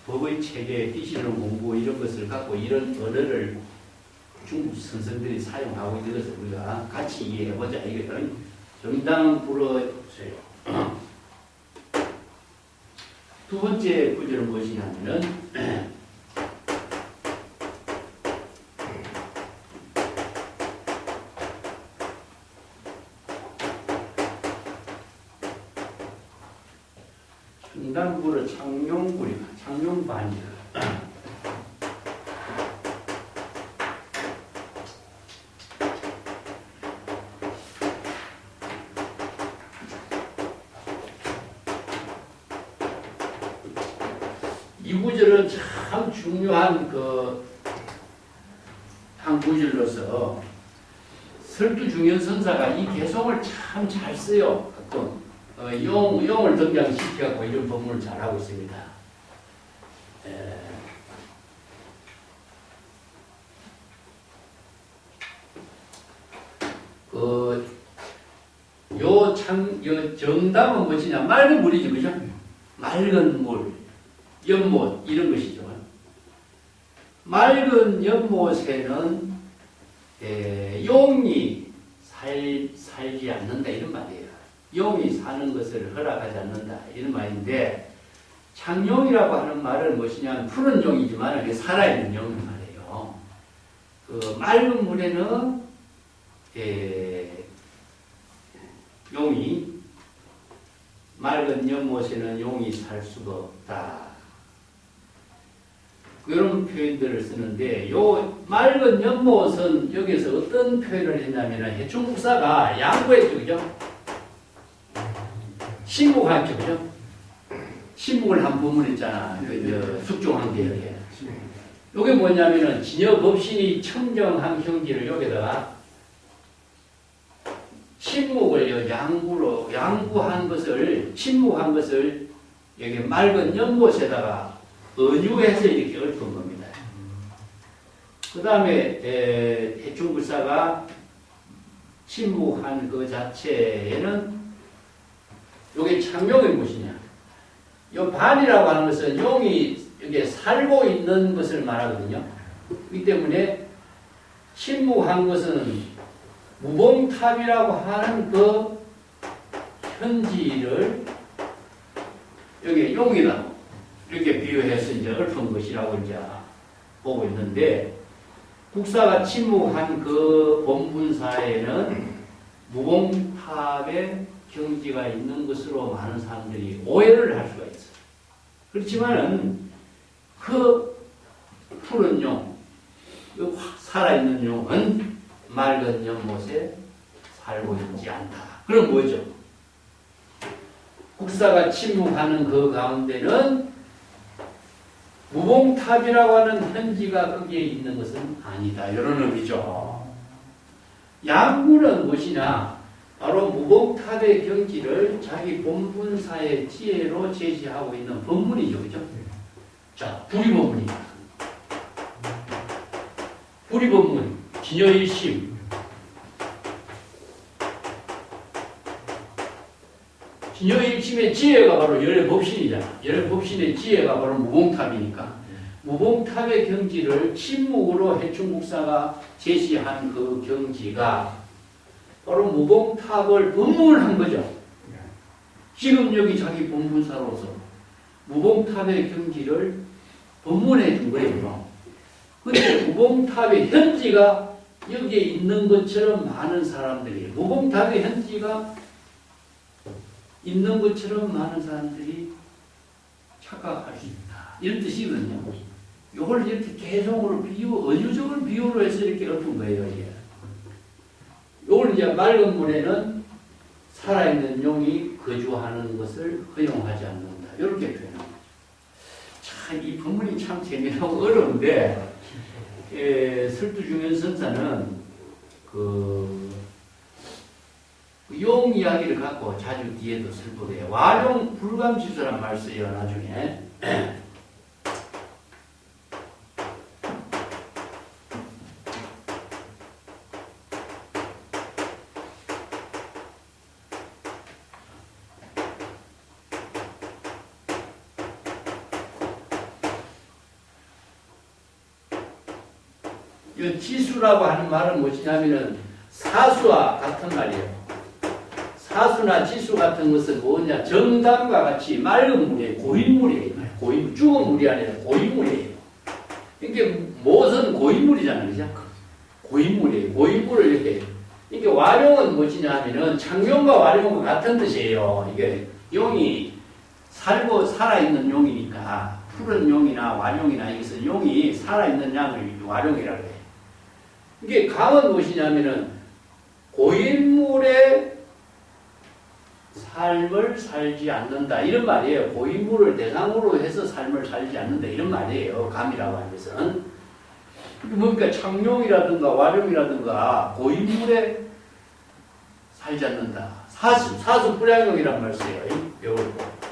법의 체계, 뜻이론 공부 이런 것을 갖고 이런 언어를 중국 선생들이 사용하고 있는 것을 우리가 같이 이해해보자. 이거는 정당 불어세요. 두 번째 구절은 무엇이냐면은 정당불어 창룡불이다. 창룡반이다. 이 구절은 참 중요한 한 구절로서 설두중연선사가 이 개성을 참 잘 써요. 가끔 용을 등장시켜갖고 이런 법문을 잘하고 있습니다. 요 정답은 무엇이냐? 맑은 물이죠, 그죠? 맑은 물, 연못, 이런 것이죠. 맑은 연못에는 용이 살지 않는다, 이런 말이에요. 용이 사는 것을 허락하지 않는다, 이런 말인데, 창용이라고 하는 말은 무엇이냐? 푸른 용이지만 그게 살아있는 용이 말이에요. 그 맑은 물에는 용이, 맑은 연못에는 용이 살 수가 없다. 이런 표현들을 쓰는데, 요 맑은 연못은 여기서 어떤 표현을 했냐면, 해충국사가 양보했죠, 그죠? 신묵했죠, 그죠? 신묵을 한 부분 있잖아. 숙종한 게 이렇게. 요게 뭐냐면은, 진여법신이 청정한 형질을 여기다가 신묵을 양구한 것을, 신묵한 것을 여기 맑은 연못에다가 은유해서 이렇게 읊은 겁니다. 그 다음에 해충불사가 신묵한 그 자체에는 요게 창용이 무엇이냐? 요 반이라고 하는 것은 용이 여기에 살고 있는 것을 말하거든요. 이 때문에 신묵한 것은 무봉탑이라고 하는 그 현지를 여기에 용이라고 이렇게 비유해서 이제 읊은 것이라고 이제 보고 있는데, 국사가 침묵한 그 본분사에는 무봉탑의 경지가 있는 것으로 많은 사람들이 오해를 할 수가 있어요. 그렇지만은 그 푸른 용, 살아있는 용은 맑은 연못에 살고 있지 않다. 그럼 뭐죠? 국사가 침묵하는 그 가운데는 무봉탑이라고 하는 현지가 거기에 있는 것은 아니다. 이런 의미죠. 양구는 무엇이냐? 바로 무봉탑의 경지를 자기 본분사의 지혜로 제시하고 있는 법문이죠. 그죠? 자, 부리법문이다. 부리법문, 진여일심. 진여일심의 지혜가 바로 열애법신이잖아. 열애법신의 지혜가 바로 무봉탑이니까. 무봉탑의 경지를 침묵으로 해충국사가 제시한 그 경지가 바로 무봉탑을 법문한 거죠. 지금 여기 자기 본분사로서 무봉탑의 경지를 법문해 준 거예요. 근데 무봉탑의 현지가 여기에 있는 것처럼 많은 사람들이, 무봉탑의 현지가 있는 것처럼 많은 사람들이 착각할 수 있다. 이런 뜻이거든요. 이걸 이렇게 계속으로 은유적인 비유로 해서 이렇게 엎은 거예요. 이게. 이걸 이제 맑은 물에는 살아있는 용이 거주하는 것을 허용하지 않는다. 이렇게 표현합니다. 참, 이 본문이 참 재미나고 어려운데, 설두중현선사는 용 이야기를 갖고 자주 뒤에도 설법해요. 와룡 불감지수란 말 써요, 나중에. 이 지수라고 하는 말은 무엇이냐면은 사수와 같은 말이에요. 사수나 지수 같은 것은 뭐냐? 정담과 같이 맑은 물이에요. 고인물이에요. 고인물. 죽은 물이 아니라 고인물이에요. 이게 못은 고인물이잖아요. 그죠? 고인물이에요. 고인물을 이렇게. 이게 와룡은 무엇이냐 하면은 창룡과 와룡과 같은 뜻이에요. 이게 용이 살아있는 용이니까 푸른 용이나 와룡이나 이것은 용이 살아있는 양을 와룡이라고 해요. 이게 강은 무엇이냐면은 고인물의 삶을 살지 않는다. 이런 말이에요. 고인물을 대상으로 해서 삶을 살지 않는다. 이런 말이에요. 감이라고 하는 것은. 뭡니까? 창룡이라든가 와룡이라든가 고인물에 살지 않는다. 사수 불양용이란 말 써요. 배울고.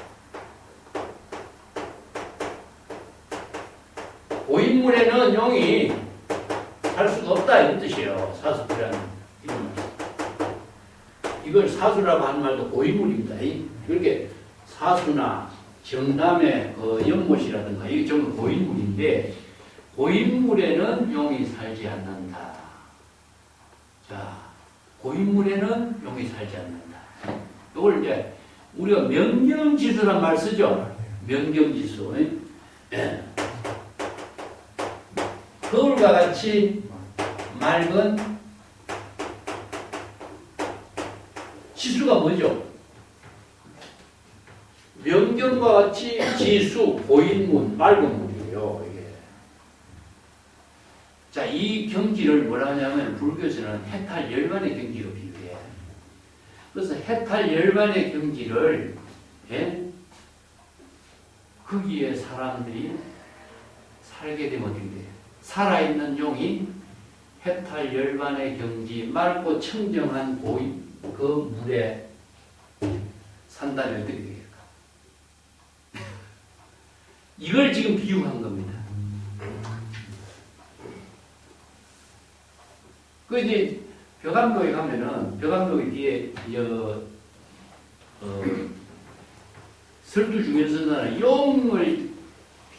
고인물에는 용이 살 수가 없다. 이런 뜻이에요. 사수 불양용. 이런 말. 이걸 사수라고 하는 말도 고인물입니다. 이렇게 사수나 정남의 연못이라든가 이게 전부 고인물인데 고인물에는 용이 살지 않는다. 자, 고인물에는 용이 살지 않는다. 이걸 이제 우리가 명경지수란 말 쓰죠. 명경지수. 거울과 같이 맑은 지수가 뭐죠? 명경과 같이 지수, 고인문, 맑은 물이에요. 이게. 자, 이 경지를 뭐라 하냐면 불교에서는 해탈 열반의 경지로 비유해. 그래서 해탈 열반의 경지를 거기에 사람들이 살게 되면 어떻게 돼요? 살아있는 용이 해탈 열반의 경지, 맑고 청정한 고인 그 물에 산다면 어떻게 되겠까? 이걸 지금 비유한 겁니다. 그 이제 벼감독에 가면은 벼감독 뒤에 설두중현선사는 용을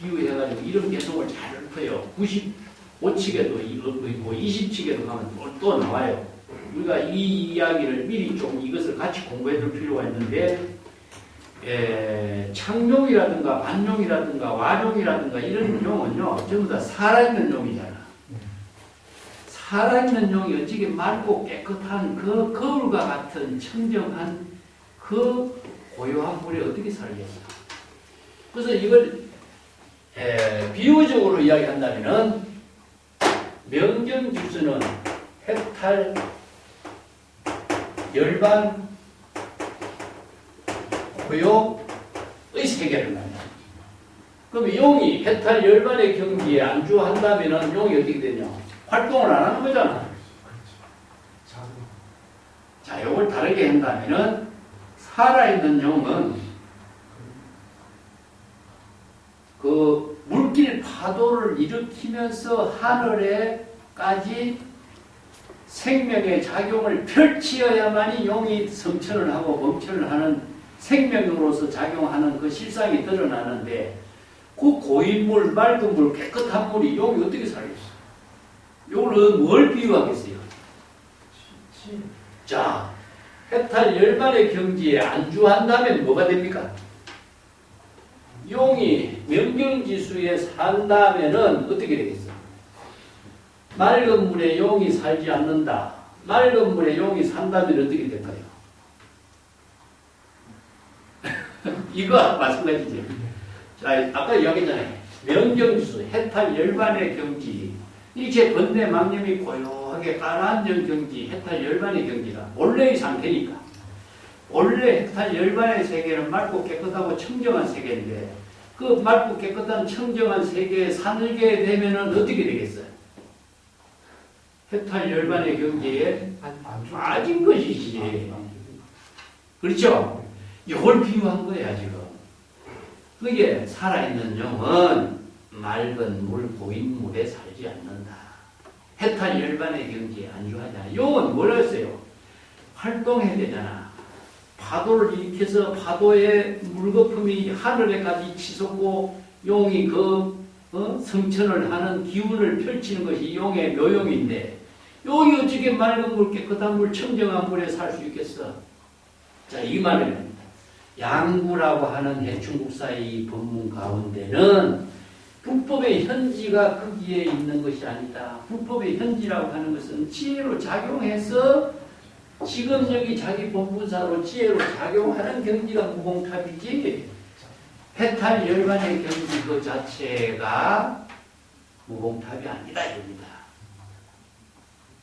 비유해가지고 이런 개성을 잘 읊어요. 95칙에도 있고 20칙에도 가면 또 나와요. 우리가 이 이야기를 미리 좀 이것을 같이 공부해 둘 필요가 있는데 창용이라든가 반용이라든가 와룡이라든가 이런 용은요 전부 다 살아있는 용이잖아. 살아있는 용이 어찌게 맑고 깨끗한 그 거울과 같은 청정한 그 고요한 물에 어떻게 살겠어? 그래서 이걸 비유적으로 이야기한다면은 명경지수는 해탈, 열반, 고요의 세계를 말합니다. 그럼 용이 해탈, 열반의 경지에 안주한다면은 용이 어떻게 되냐? 활동을 안 하는 거잖아. 자, 요걸 다르게 한다면은 살아있는 용은 그 물길 파도를 일으키면서 하늘에까지 생명의 작용을 펼치어야만이 용이 성천을 하고 범천을 하는 생명으로서 작용하는 그 실상이 드러나는데 그 고인물, 맑은 물, 깨끗한 물이 용이 어떻게 살겠어? 요걸 뭘 비유하겠어요? 자, 해탈 열반의 경지에 안주한다면 뭐가 됩니까? 용이 명경지수에 산다면은 어떻게 되겠어? 맑은 물에 용이 살지 않는다. 맑은 물에 용이 산다면 어떻게 될까요? 이거 마찬가지죠. 자, 아까 이야기했잖아요. 명경지수, 해탈 열반의 경지. 이렇게 번뇌 망념이 고요하게 가라앉은 경지, 해탈 열반의 경지가 원래의 상태니까. 원래 해탈 열반의 세계는 맑고 깨끗하고 청정한 세계인데 그 맑고 깨끗한 청정한 세계에 살게 되면은 어떻게 되겠어요? 해탈 열반의 경지에 빠진 것이지. 그렇죠? 이걸 비유한 거야 지금. 그게 살아있는 영은 맑은 물, 고인 물에 살지 않는다. 해탈 열반의 경지에 안주하지 않아. 용은 뭘 했어요? 활동해야 되잖아. 파도를 일으켜서 파도의 물거품이 하늘에까지 치솟고 용이 성천을 하는 기운을 펼치는 것이 용의 묘용인데 용이 어떻게 맑은 물, 깨끗한 물, 청정한 물에 살 수 있겠어? 자, 이 말은 양구라고 하는 해충국사의 법문 가운데는 불법의 현지가 거기에 있는 것이 아니다. 불법의 현지라고 하는 것은 지혜로 작용해서 지금 여기 자기 본분사로 지혜로 작용하는 경지가 무공탑이지 해탈 열반의 경지 그 자체가 무공탑이 아니다 이겁니다.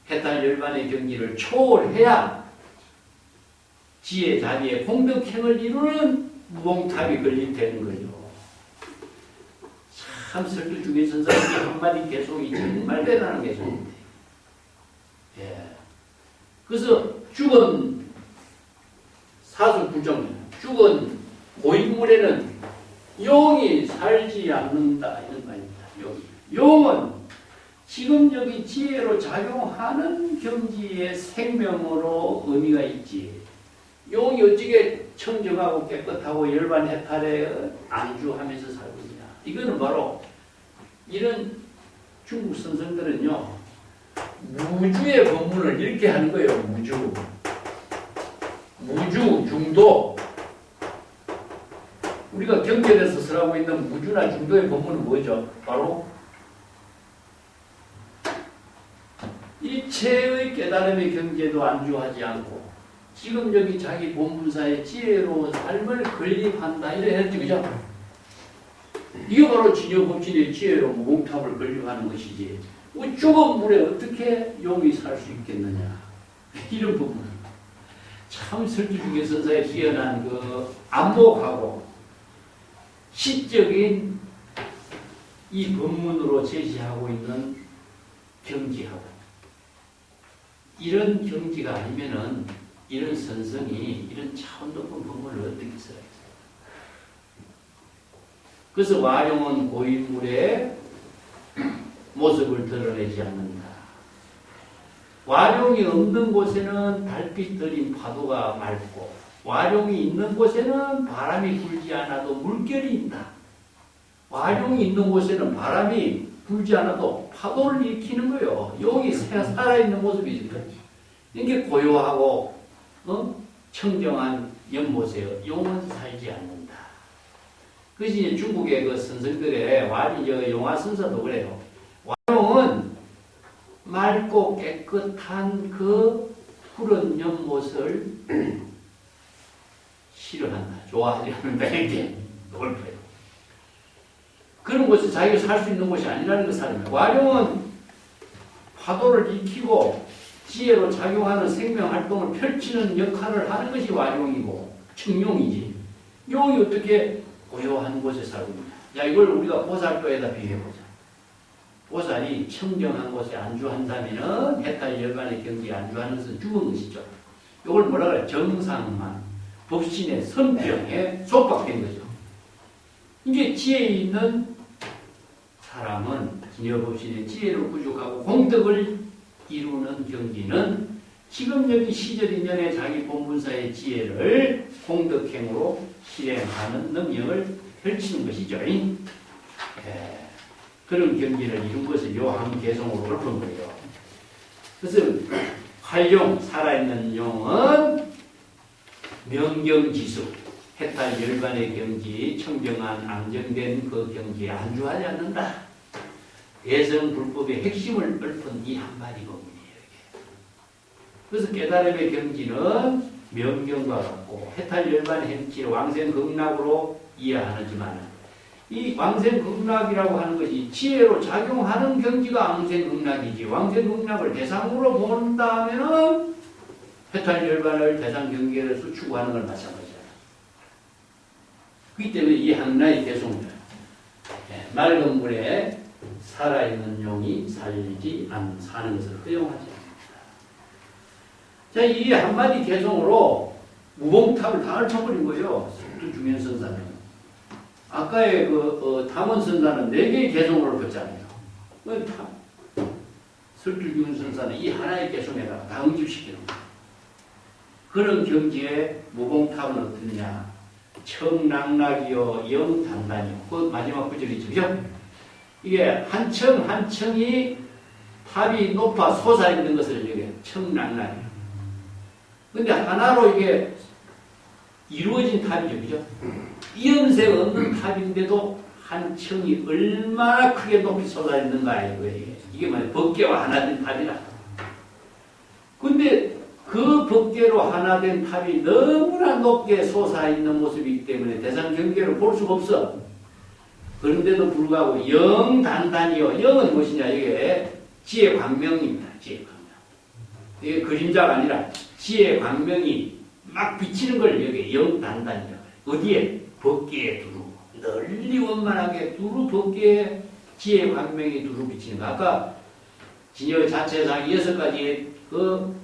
해탈 열반의 경지를 초월해야 지혜 자비의 공덕행을 이루는 무공탑이 걸림되는 거죠. 참 설교 중에 선생님이 한마디 개송이 정말 대단한 개송인데 그래서 죽은 사수불정, 죽은 고인물에는 용이 살지 않는다 이런 말입니다. 용은 지금 여기 지혜로 작용하는 경지의 생명으로 의미가 있지. 용이 어찌게 청정하고 깨끗하고 열반 해탈에 안주하면서 살고 있냐. 이거는 바로 이런 중국 선생들은요. 무주의 법문을 이렇게 하는 거예요. 무주, 중도. 우리가 경전에서 설하고 있는 무주나 중도의 법문은 뭐죠? 바로 이체의 깨달음의 경계도 안주하지 않고 지금 여기 자기 본분사의 지혜로운 삶을 건립한다. 이래 했지, 그죠? 이게 바로 진여법진의 지혜로 무공탑을 건립하는 것이지. 죽은 물에 어떻게 용이 살 수 있겠느냐. 이런 부분. 참 설교 중에 선사의 뛰어난 그 안목하고 시적인 이 법문으로 제시하고 있는 경지하고 이런 경지가 아니면은 이런 선성이 이런 차원 높은 법문을 어떻게 써야 했어요? 그래서 와룡은 고인물에 모습을 드러내지 않는다. 와룡이 없는 곳에는 달빛 들인 파도가 맑고 와룡이 있는 곳에는 바람이 불지 않아도 물결이 있다. 와룡이 있는 곳에는 바람이 불지 않아도 파도를 일으키는 거예요. 용이 살아있는 모습이죠. 이게 고요하고 청정한 연못에 용은 살지 않는다. 그것이 중국의 그 선생들의 영화 선사도 그래요. 와룡은 맑고 깨끗한 그 푸른 연못을 싫어한다. 좋아하지 않는다. 이렇게 골프해요. 그런 곳에 자기가 살 수 있는 곳이 아니라는 그 사람이에요. 와룡은 파도를 익히고 지혜로 작용하는 생명활동을 펼치는 역할을 하는 것이 와룡이고 청룡이지. 용이 어떻게 고요한 곳에 살고 있냐. 야, 이걸 우리가 보살도에다 비교해보자. 보살이 청정한 곳에 안주한다면은 해탈 열반의 경지에 안주하는 것은 죽은 것이죠. 이걸 뭐라 그래? 정상만, 법신의 선병에 속박된 거죠. 이게 지혜 있는 사람은 기녀법신의 지혜로 부족하고 공덕을 이루는 경지는 지금 여기 시절인연의 자기 본분사의 지혜를 공덕행으로 실행하는 능력을 펼치는 것이죠. 그런 경지를 이룬 것을 요한 개성으로 읊은 거예요. 그래서 활용, 살아있는 용은 명경지수, 해탈 열반의 경지, 청정한 안정된 그 경지에 안주하지 않는다. 대성 불법의 핵심을 읊은 이 한마디 법문이에요. 그래서 깨달음의 경지는 명경과 같고 해탈 열반의 행치 왕생극락으로 이해하지만 이 왕생극락이라고 하는 것이 지혜로 작용하는 경지가 왕생극락이지, 왕생극락을 대상으로 본다면은 해탈 열반을 대상 경계에서 추구하는 건 마찬가지야. 그렇기 때문에 이 한나의 개송들, 맑은 물에 살아있는 용이 사는 것을 허용하지 않는다. 자, 이 한마디 개송으로 무봉탑을 다 읊어버린 거예요. 중현선사는. 아까의 담원선사는 4개의 개송을 읊었잖아요. 설주중선사는 이 하나의 개송에다가 다 응집시키는 거예요. 그런 경지에 무봉탑은 어떠냐? 청락락이요 영단단이요. 그 마지막 구절이죠. 그죠? 이게 한 층 한 층이 탑이 높아 솟아있는 것을 이게 청락락이에요. 근데 하나로 이게 이루어진 탑이죠. 그죠? 이음새 없는 탑인데도 한 층이 얼마나 크게 높이 솟아있는가 이거예요. 이게 뭐냐? 법계와 하나 된 탑이라. 근데 그 법계로 하나 된 탑이 너무나 높게 솟아있는 모습이기 때문에 대상 경계로 볼 수가 없어. 그런데도 불구하고 영단단이요. 영은 무엇이냐? 이게 지혜 광명입니다. 지혜 광명. 이게 그림자가 아니라 지혜 광명이 막 비치는 걸 여기 영단단이라고 해요. 어디에? 법계에 두루. 널리 원만하게 두루 법계에 지혜 광명이 두루 비치는 거. 아까 진여 자체상 6가지의 그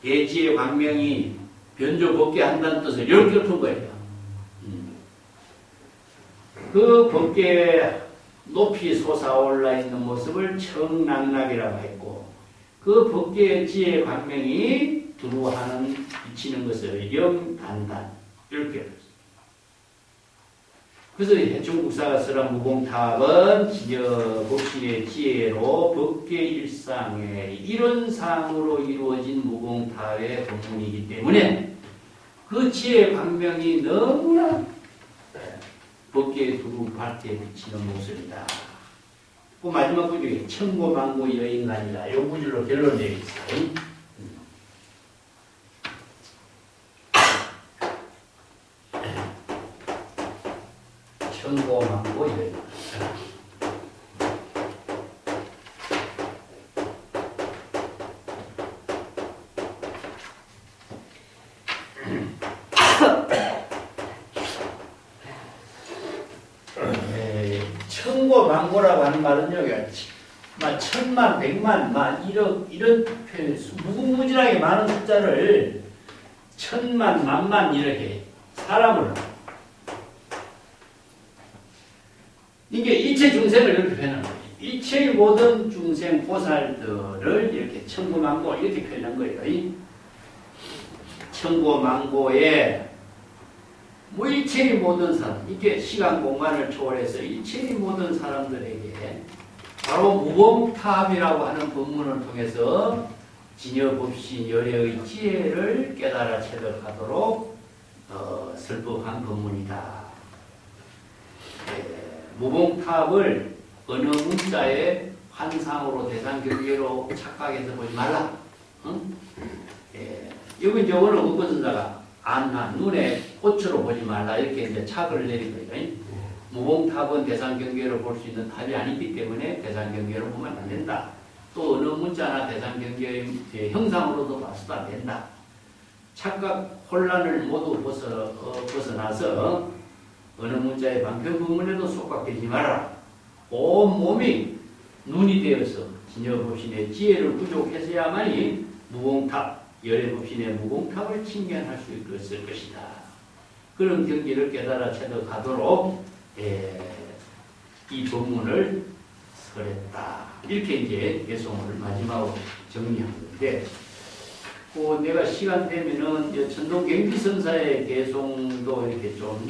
대지의 광명이 변조 법계 한다는 뜻을 이렇게 읊은 거예요. 그 법계에 높이 솟아올라 있는 모습을 청락락이라고 했고, 그 법계의 지혜 광명이 두루하는 비치는 것을 영단단 이렇게 했어요. 그래서 해충국사가 쓰란 무공탑은 진여 법신의 지혜로 법계 일상의 이론상으로 이루어진 무공탑의 법문이기 때문에 그 지혜 광명이 너무나 법계에 두루 밝게 비치는 모습이다. 그 마지막 구절이 청고망고 여인간이다. 이 구절로 결론 내리겠습니다. 청고망고 여인간. 청고망고라고 하는 말은요, 천만, 백만, 만, 이런 표현, 무궁무진하게 많은 숫자를 천만, 만만 이렇게 사람을 이게 일체 중생을 이렇게 표현하는 거예요. 일체의 모든 중생 보살들을 이렇게 청고망고 이렇게 표현한 거예요. 청고망고에 뭐 일체의 모든 사람, 이게 시간 공간을 초월해서 일체의 모든 사람들에게 바로 무봉탑이라고 하는 법문을 통해서 진여법신 열애의 지혜를 깨달아 체득하도록 설법한 법문이다. 무봉탑을 어느 문자의 환상으로 대상경계로 착각해서 보지 말라. 응? 여기 이제 오늘 은권선사가 안한 눈에 꽃으로 보지 말라 이렇게 이제 착을 내린 거예요. 무봉탑은 대상경계로 볼 수 있는 탑이 아니기 때문에 대상경계로 보면 안 된다. 또 어느 문자나 대상경계의 형상으로도 봐서도 안 된다. 착각 혼란을 모두 벗어나서 어느 문자의 방편부문에도 속박되지 마라. 온 몸이 눈이 되어서 진여법신의 지혜를 구족해서야만이 무봉탑, 열애법신의 무봉탑을 칭견할 수 있을 것이다. 그런 경지를 깨달아 체득하도록 이 법문을 설했다. 이렇게 이제 개송을 마지막으로 정리한 건데, 내가 시간 되면은 천동경지선사의 개송도 이렇게 좀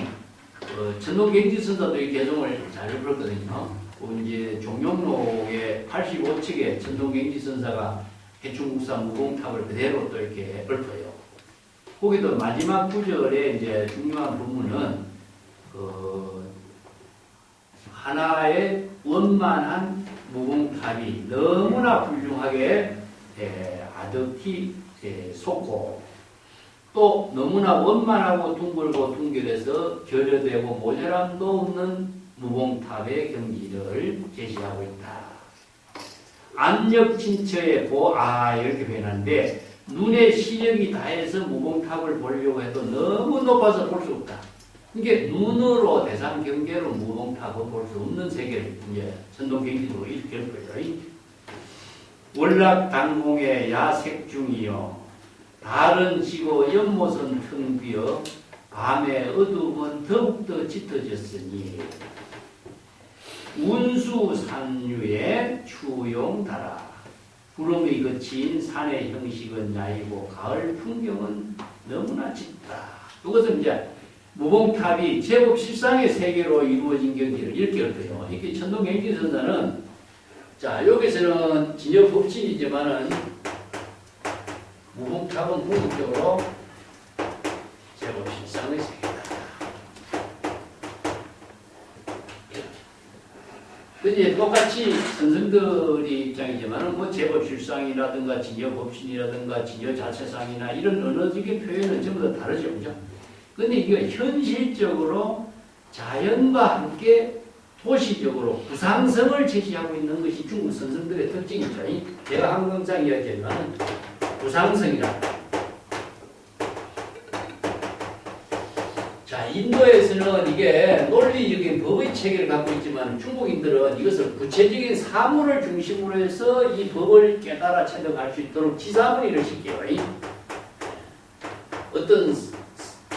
천동경지선사도 이 개송을 잘 읽었거든요. 이제 종용록의 85척에 천동경지선사가 해충국사 무봉탑을 그대로 또 이렇게 읊어요. 거기도 마지막 구절에 이제 중요한 부분은 하나의 원만한 무봉탑이 너무나 훌륭하게 아득히 솟고 또 너무나 원만하고 둥글고 둥결해서 결여되고 모자람도 없는 무봉탑의 경지를 제시하고 있다. 안력진처의 이렇게 표현하는데 눈의 시력이 다해서 무봉탑을 보려고 해도 너무 높아서 볼 수 없다. 이게 눈으로 대상 경계로 무봉탑을 볼 수 없는 세계를 이제 천동경지로 이렇게 할 거예요. 월락당공의 야색중이요 달은 지고 연못은 텅 비어 밤의 어둠은 더욱더 짙어졌으니 운수산유의 추용달아 구름이 그친 산의 형식은 야이고 가을 풍경은 너무나 짙다. 이것은 이제 무봉탑이 제법 실상의 세계로 이루어진 경지를 이렇게 읊어요. 이렇게 천동경지선사는 자 여기서는 진여법신이지만은 무봉탑은 궁극적으로 제법 실상의 세계다. 근데 똑같이 선생들이 입장이지만은 제법 실상이라든가 진여법신이라든가 진여자체상이나 이런 언어적인 표현은 전부 다 다르죠, 그죠? 근데 이게 현실적으로 자연과 함께 도시적으로 구상성을 제시하고 있는 것이 중국 선생들의 특징이죠. 제가 항상 이야기하지만 구상성이라. 자, 인도에서는 이게 논리적인 법의 체계를 갖고 있지만 중국인들은 이것을 구체적인 사물을 중심으로 해서 이 법을 깨달아 체득할 수 있도록 지사문의를 시켜요. 어떤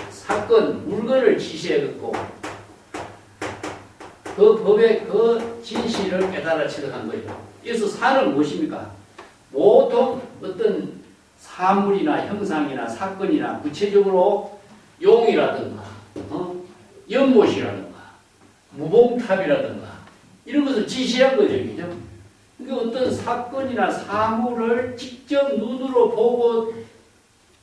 사건, 물건을 지시해갖고 그 법의 그 진실을 깨달아 체득한 거예요. 그래서 사는 무엇입니까? 보통 어떤 사물이나 형상이나 사건이나 구체적으로 용이라든가 연못이라든가 무봉탑이라든가 이런 것을 지시한 거죠. 그죠? 그러니까 어떤 사건이나 사물을 직접 눈으로 보고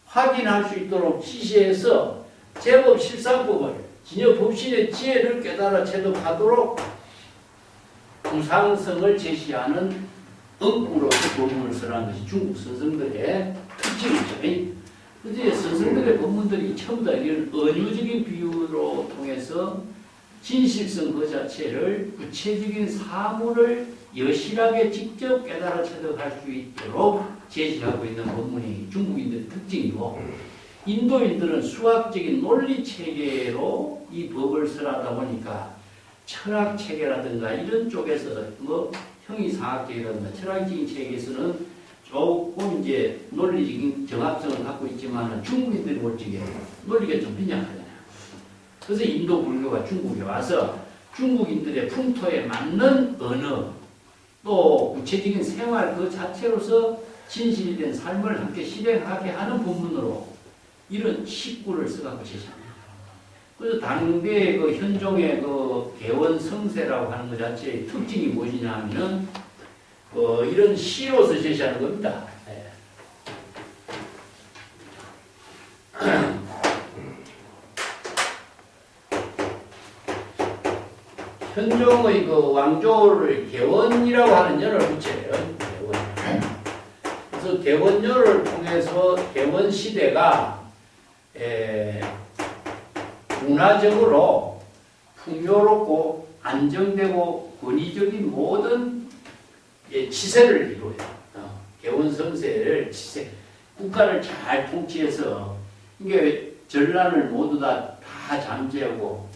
확인할 수 있도록 지시해서 제법 실상법을 진여법신의 지혜를 깨달아 체득하도록 구상성을 제시하는 엉구로서 법문을 설한 것이 중국 선생들의 특징이죠. 그런데 선생들의 법문들이 전부 다 이런 은유적인 비유로 통해서 진실성 그 자체를 구체적인 사물을 여실하게 직접 깨달아 체득할 수 있도록 제시하고 있는 법문이 중국인들의 특징이고, 인도인들은 수학적인 논리 체계로 이 법을 설하다 보니까 철학 체계라든가 이런 쪽에서 형이상학적이라든가 철학적인 체계에서는 조금 이제 논리적인 정합성을 갖고 있지만 중국인들이 볼 적에 논리가 좀 빈약하잖아요. 그래서 인도 불교가 중국에 와서 중국인들의 풍토에 맞는 언어 또 구체적인 생활 그 자체로서 진실된 삶을 함께 실행하게 하는 법문으로 이런 식구를 써갖고 제시합니다. 그래서 당대의 그 현종의 그 개원성세라고 하는 것 자체의 특징이 무엇이냐 하면은 이런 시로서 제시하는 겁니다. 현종의 그 왕조를 개원이라고 하는 연을 붙여요. 개원. 그래서 개원년을 통해서 개원 시대가 문화적으로 풍요롭고 안정되고 권위적인 모든 치세를 이루어요. 개원 성세를 치세, 국가를 잘 통치해서 이게 전란을 모두 다 잠재우고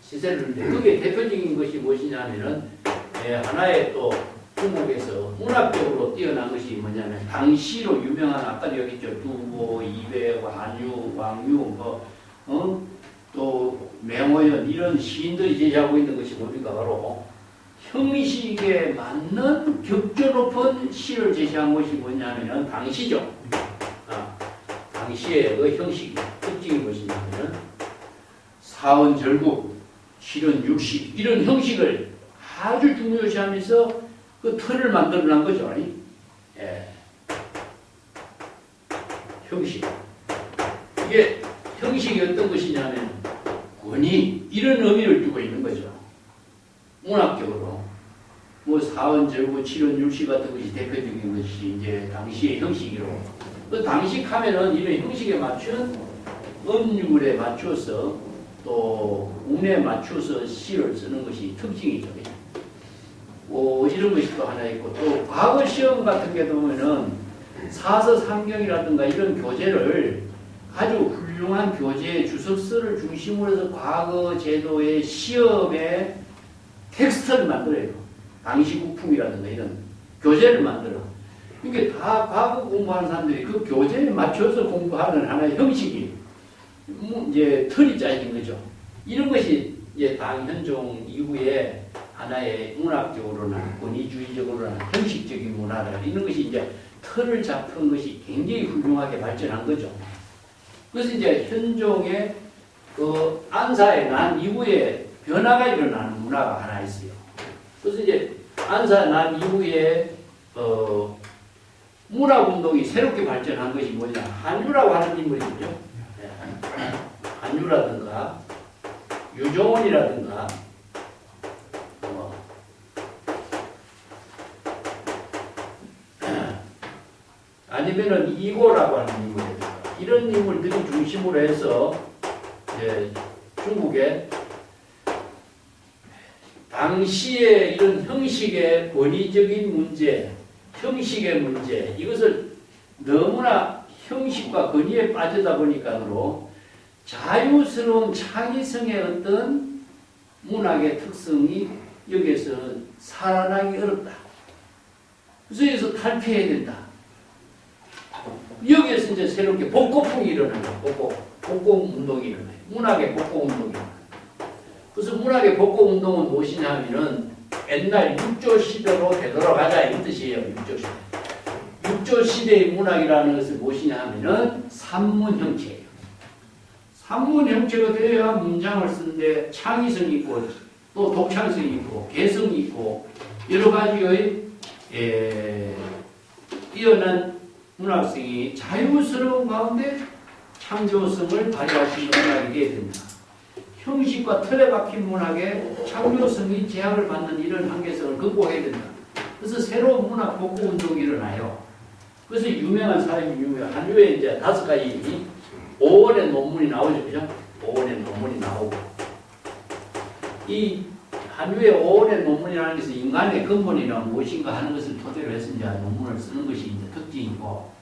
시세를 내. 그게 대표적인 것이 무엇이냐면은 하나의 또 중국에서 문학적으로 뛰어난 것이 뭐냐면 당시로 유명한 아까도 여기 있죠. 두보, 이배, 완유, 왕유, 또 맹호연 이런 시인들이 제시하고 있는 것이 뭡니까? 바로 형식에 맞는 격조 높은 시를 제시한 것이 뭐냐면은 당시죠. 당시의 그 형식 특징이 무엇이냐면은 사언절국, 실언육식 이런 형식을 아주 중요시하면서 그 틀을 만들어낸 거죠. 형식. 이게 형식이 어떤 것이냐면 권위 이런 의미를 두고 있는 거죠. 문학적으로 뭐 사언절구, 칠언육식 같은 것이 대표적인 것이 이제 당시의 형식이로. 그 당식하면은 이런 형식에 맞춘 음률에 맞춰서 또 운에 맞춰서 시를 쓰는 것이 특징이죠. 이런 것이 또 하나 있고, 또 과거 시험 같은 경우 보면은 사서상경이라든가 이런 교재를 아주 훌륭한 교재 주석서를 중심으로 해서 과거 제도의 시험에 텍스트를 만들어요. 당시 국풍이라든가 이런 교재를 만들어. 이게 다 과거 공부하는 사람들이 그 교재에 맞춰서 공부하는 하나의 형식이 이제 틀이 짜진 거죠. 이런 것이 이제 당현종 이후에 하나의 문학적으로나 권위주의적으로나 형식적인 문화라 이런 것이 이제 틀을 잡은 것이 굉장히 훌륭하게 발전한 거죠. 그래서 이제 현종의 그 안사에 난 이후에 변화가 일어나는 문화가 하나 있어요. 그래서 이제 안사에 난 이후에 문화운동이 새롭게 발전한 것이 뭐냐. 한유라고 하는 인물이죠. 한유라든가 유종원이라든가 아니면은 이고라고 하는 인물입니다. 이런 인물들이 중심으로 해서 중국의 당시의 이런 형식의 권위적인 문제, 형식의 문제, 이것을 너무나 형식과 권위에 빠지다 보니까로 자유스러운 창의성의 어떤 문학의 특성이 여기에서는 살아나기 어렵다. 그래서 여기서 탈피해야 된다. 여기에서 이제 새롭게 복고풍이 일어나요. 복고운동이 일어나요. 문학의 복고운동이 일어나요. 그래서 문학의 복고운동은 무엇이냐 하면은 옛날 육조 시대로 되돌아가자 이 뜻이에요. 육조 시대. 육조 시대의 문학이라는 것은 무엇이냐 하면은 산문 형체예요. 산문 형체가 되어야 문장을 쓰는데 창의성이 있고 또 독창성이 있고 개성이 있고 여러 가지의 뛰어난 문학성이 자유스러운 가운데 창조성을 발휘할 수 있는 문학이 되어야 됩니다. 형식과 틀에 박힌 문학의 창조성이 제약을 받는 이런 한계성을 극복해야 된다. 그래서 새로운 문학 복구 운동이 일어나요. 그래서 유명한 사람이 한유에 이제 5가지 5원의 논문이 나오죠. 그죠? 5원의 논문이 나오고. 이 한유의 5원의 논문이라는 것은 인간의 근본이나 무엇인가 하는 것을 토대로 해서 이제 논문을 쓰는 것이 이제 특징이고,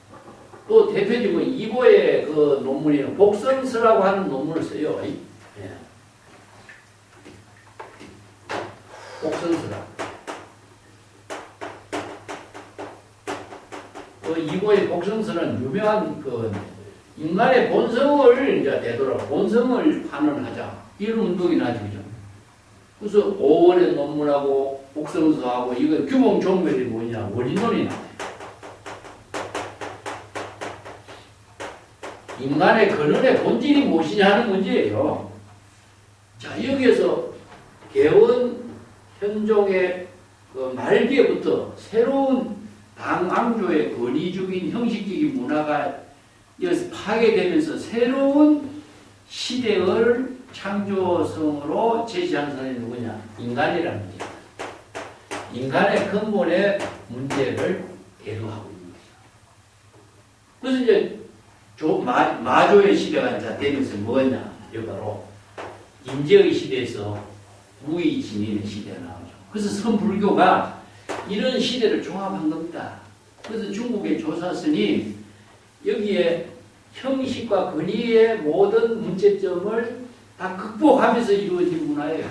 또 대표적으로 이보의 그 논문이 복선서라고 하는 논문을 써요. 복선서라. 그 이보의 복선서는 유명한 그 인간의 본성을 이제 되돌아 본성을 판언하자 이런 운동이 나죠. 그래서 5원의 논문하고 복선서하고 이거 규범 종별이 뭐냐 원인론이 나와요. 인간의 근원의 본질이 무엇이냐 하는 문제예요. 자, 여기에서 개원 현종의 그 말기에부터 새로운 당왕조의 권위적인 형식적인 문화가 여기서 파괴되면서 새로운 시대를 창조성으로 제시한 선이 누구냐? 인간이라는 문제입니다. 인간의 근본의 문제를 대두하고 있는 거죠. 그래서 이제 마조의 시대가 이제 되면서 뭐냐? 여가로 인재의 시대에서 무의진인의 시대가 나오죠. 그래서 선불교가 이런 시대를 종합한 겁니다. 그래서 중국의 조사스님 여기에 형식과 근위의 모든 문제점을 다 극복하면서 이루어진 문화예요.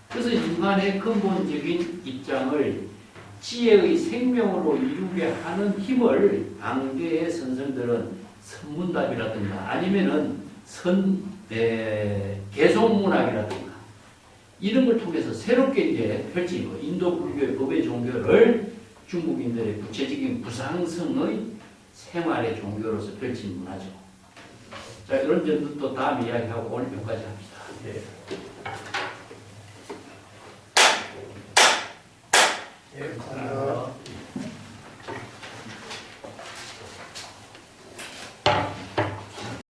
그래서 인간의 근본적인 입장을 지혜의 생명으로 이루게 하는 힘을 앙대의 선생들은 선문답이라든가 아니면은 개성문학이라든가 이런 걸 통해서 새롭게 이제 펼친 거. 인도 불교의 법의 종교를 중국인들의 구체적인 구상성의 생활의 종교로서 펼친 문화죠. 자, 이런 점도 또 다음 이야기하고 오늘 여기까지 합시다. 네.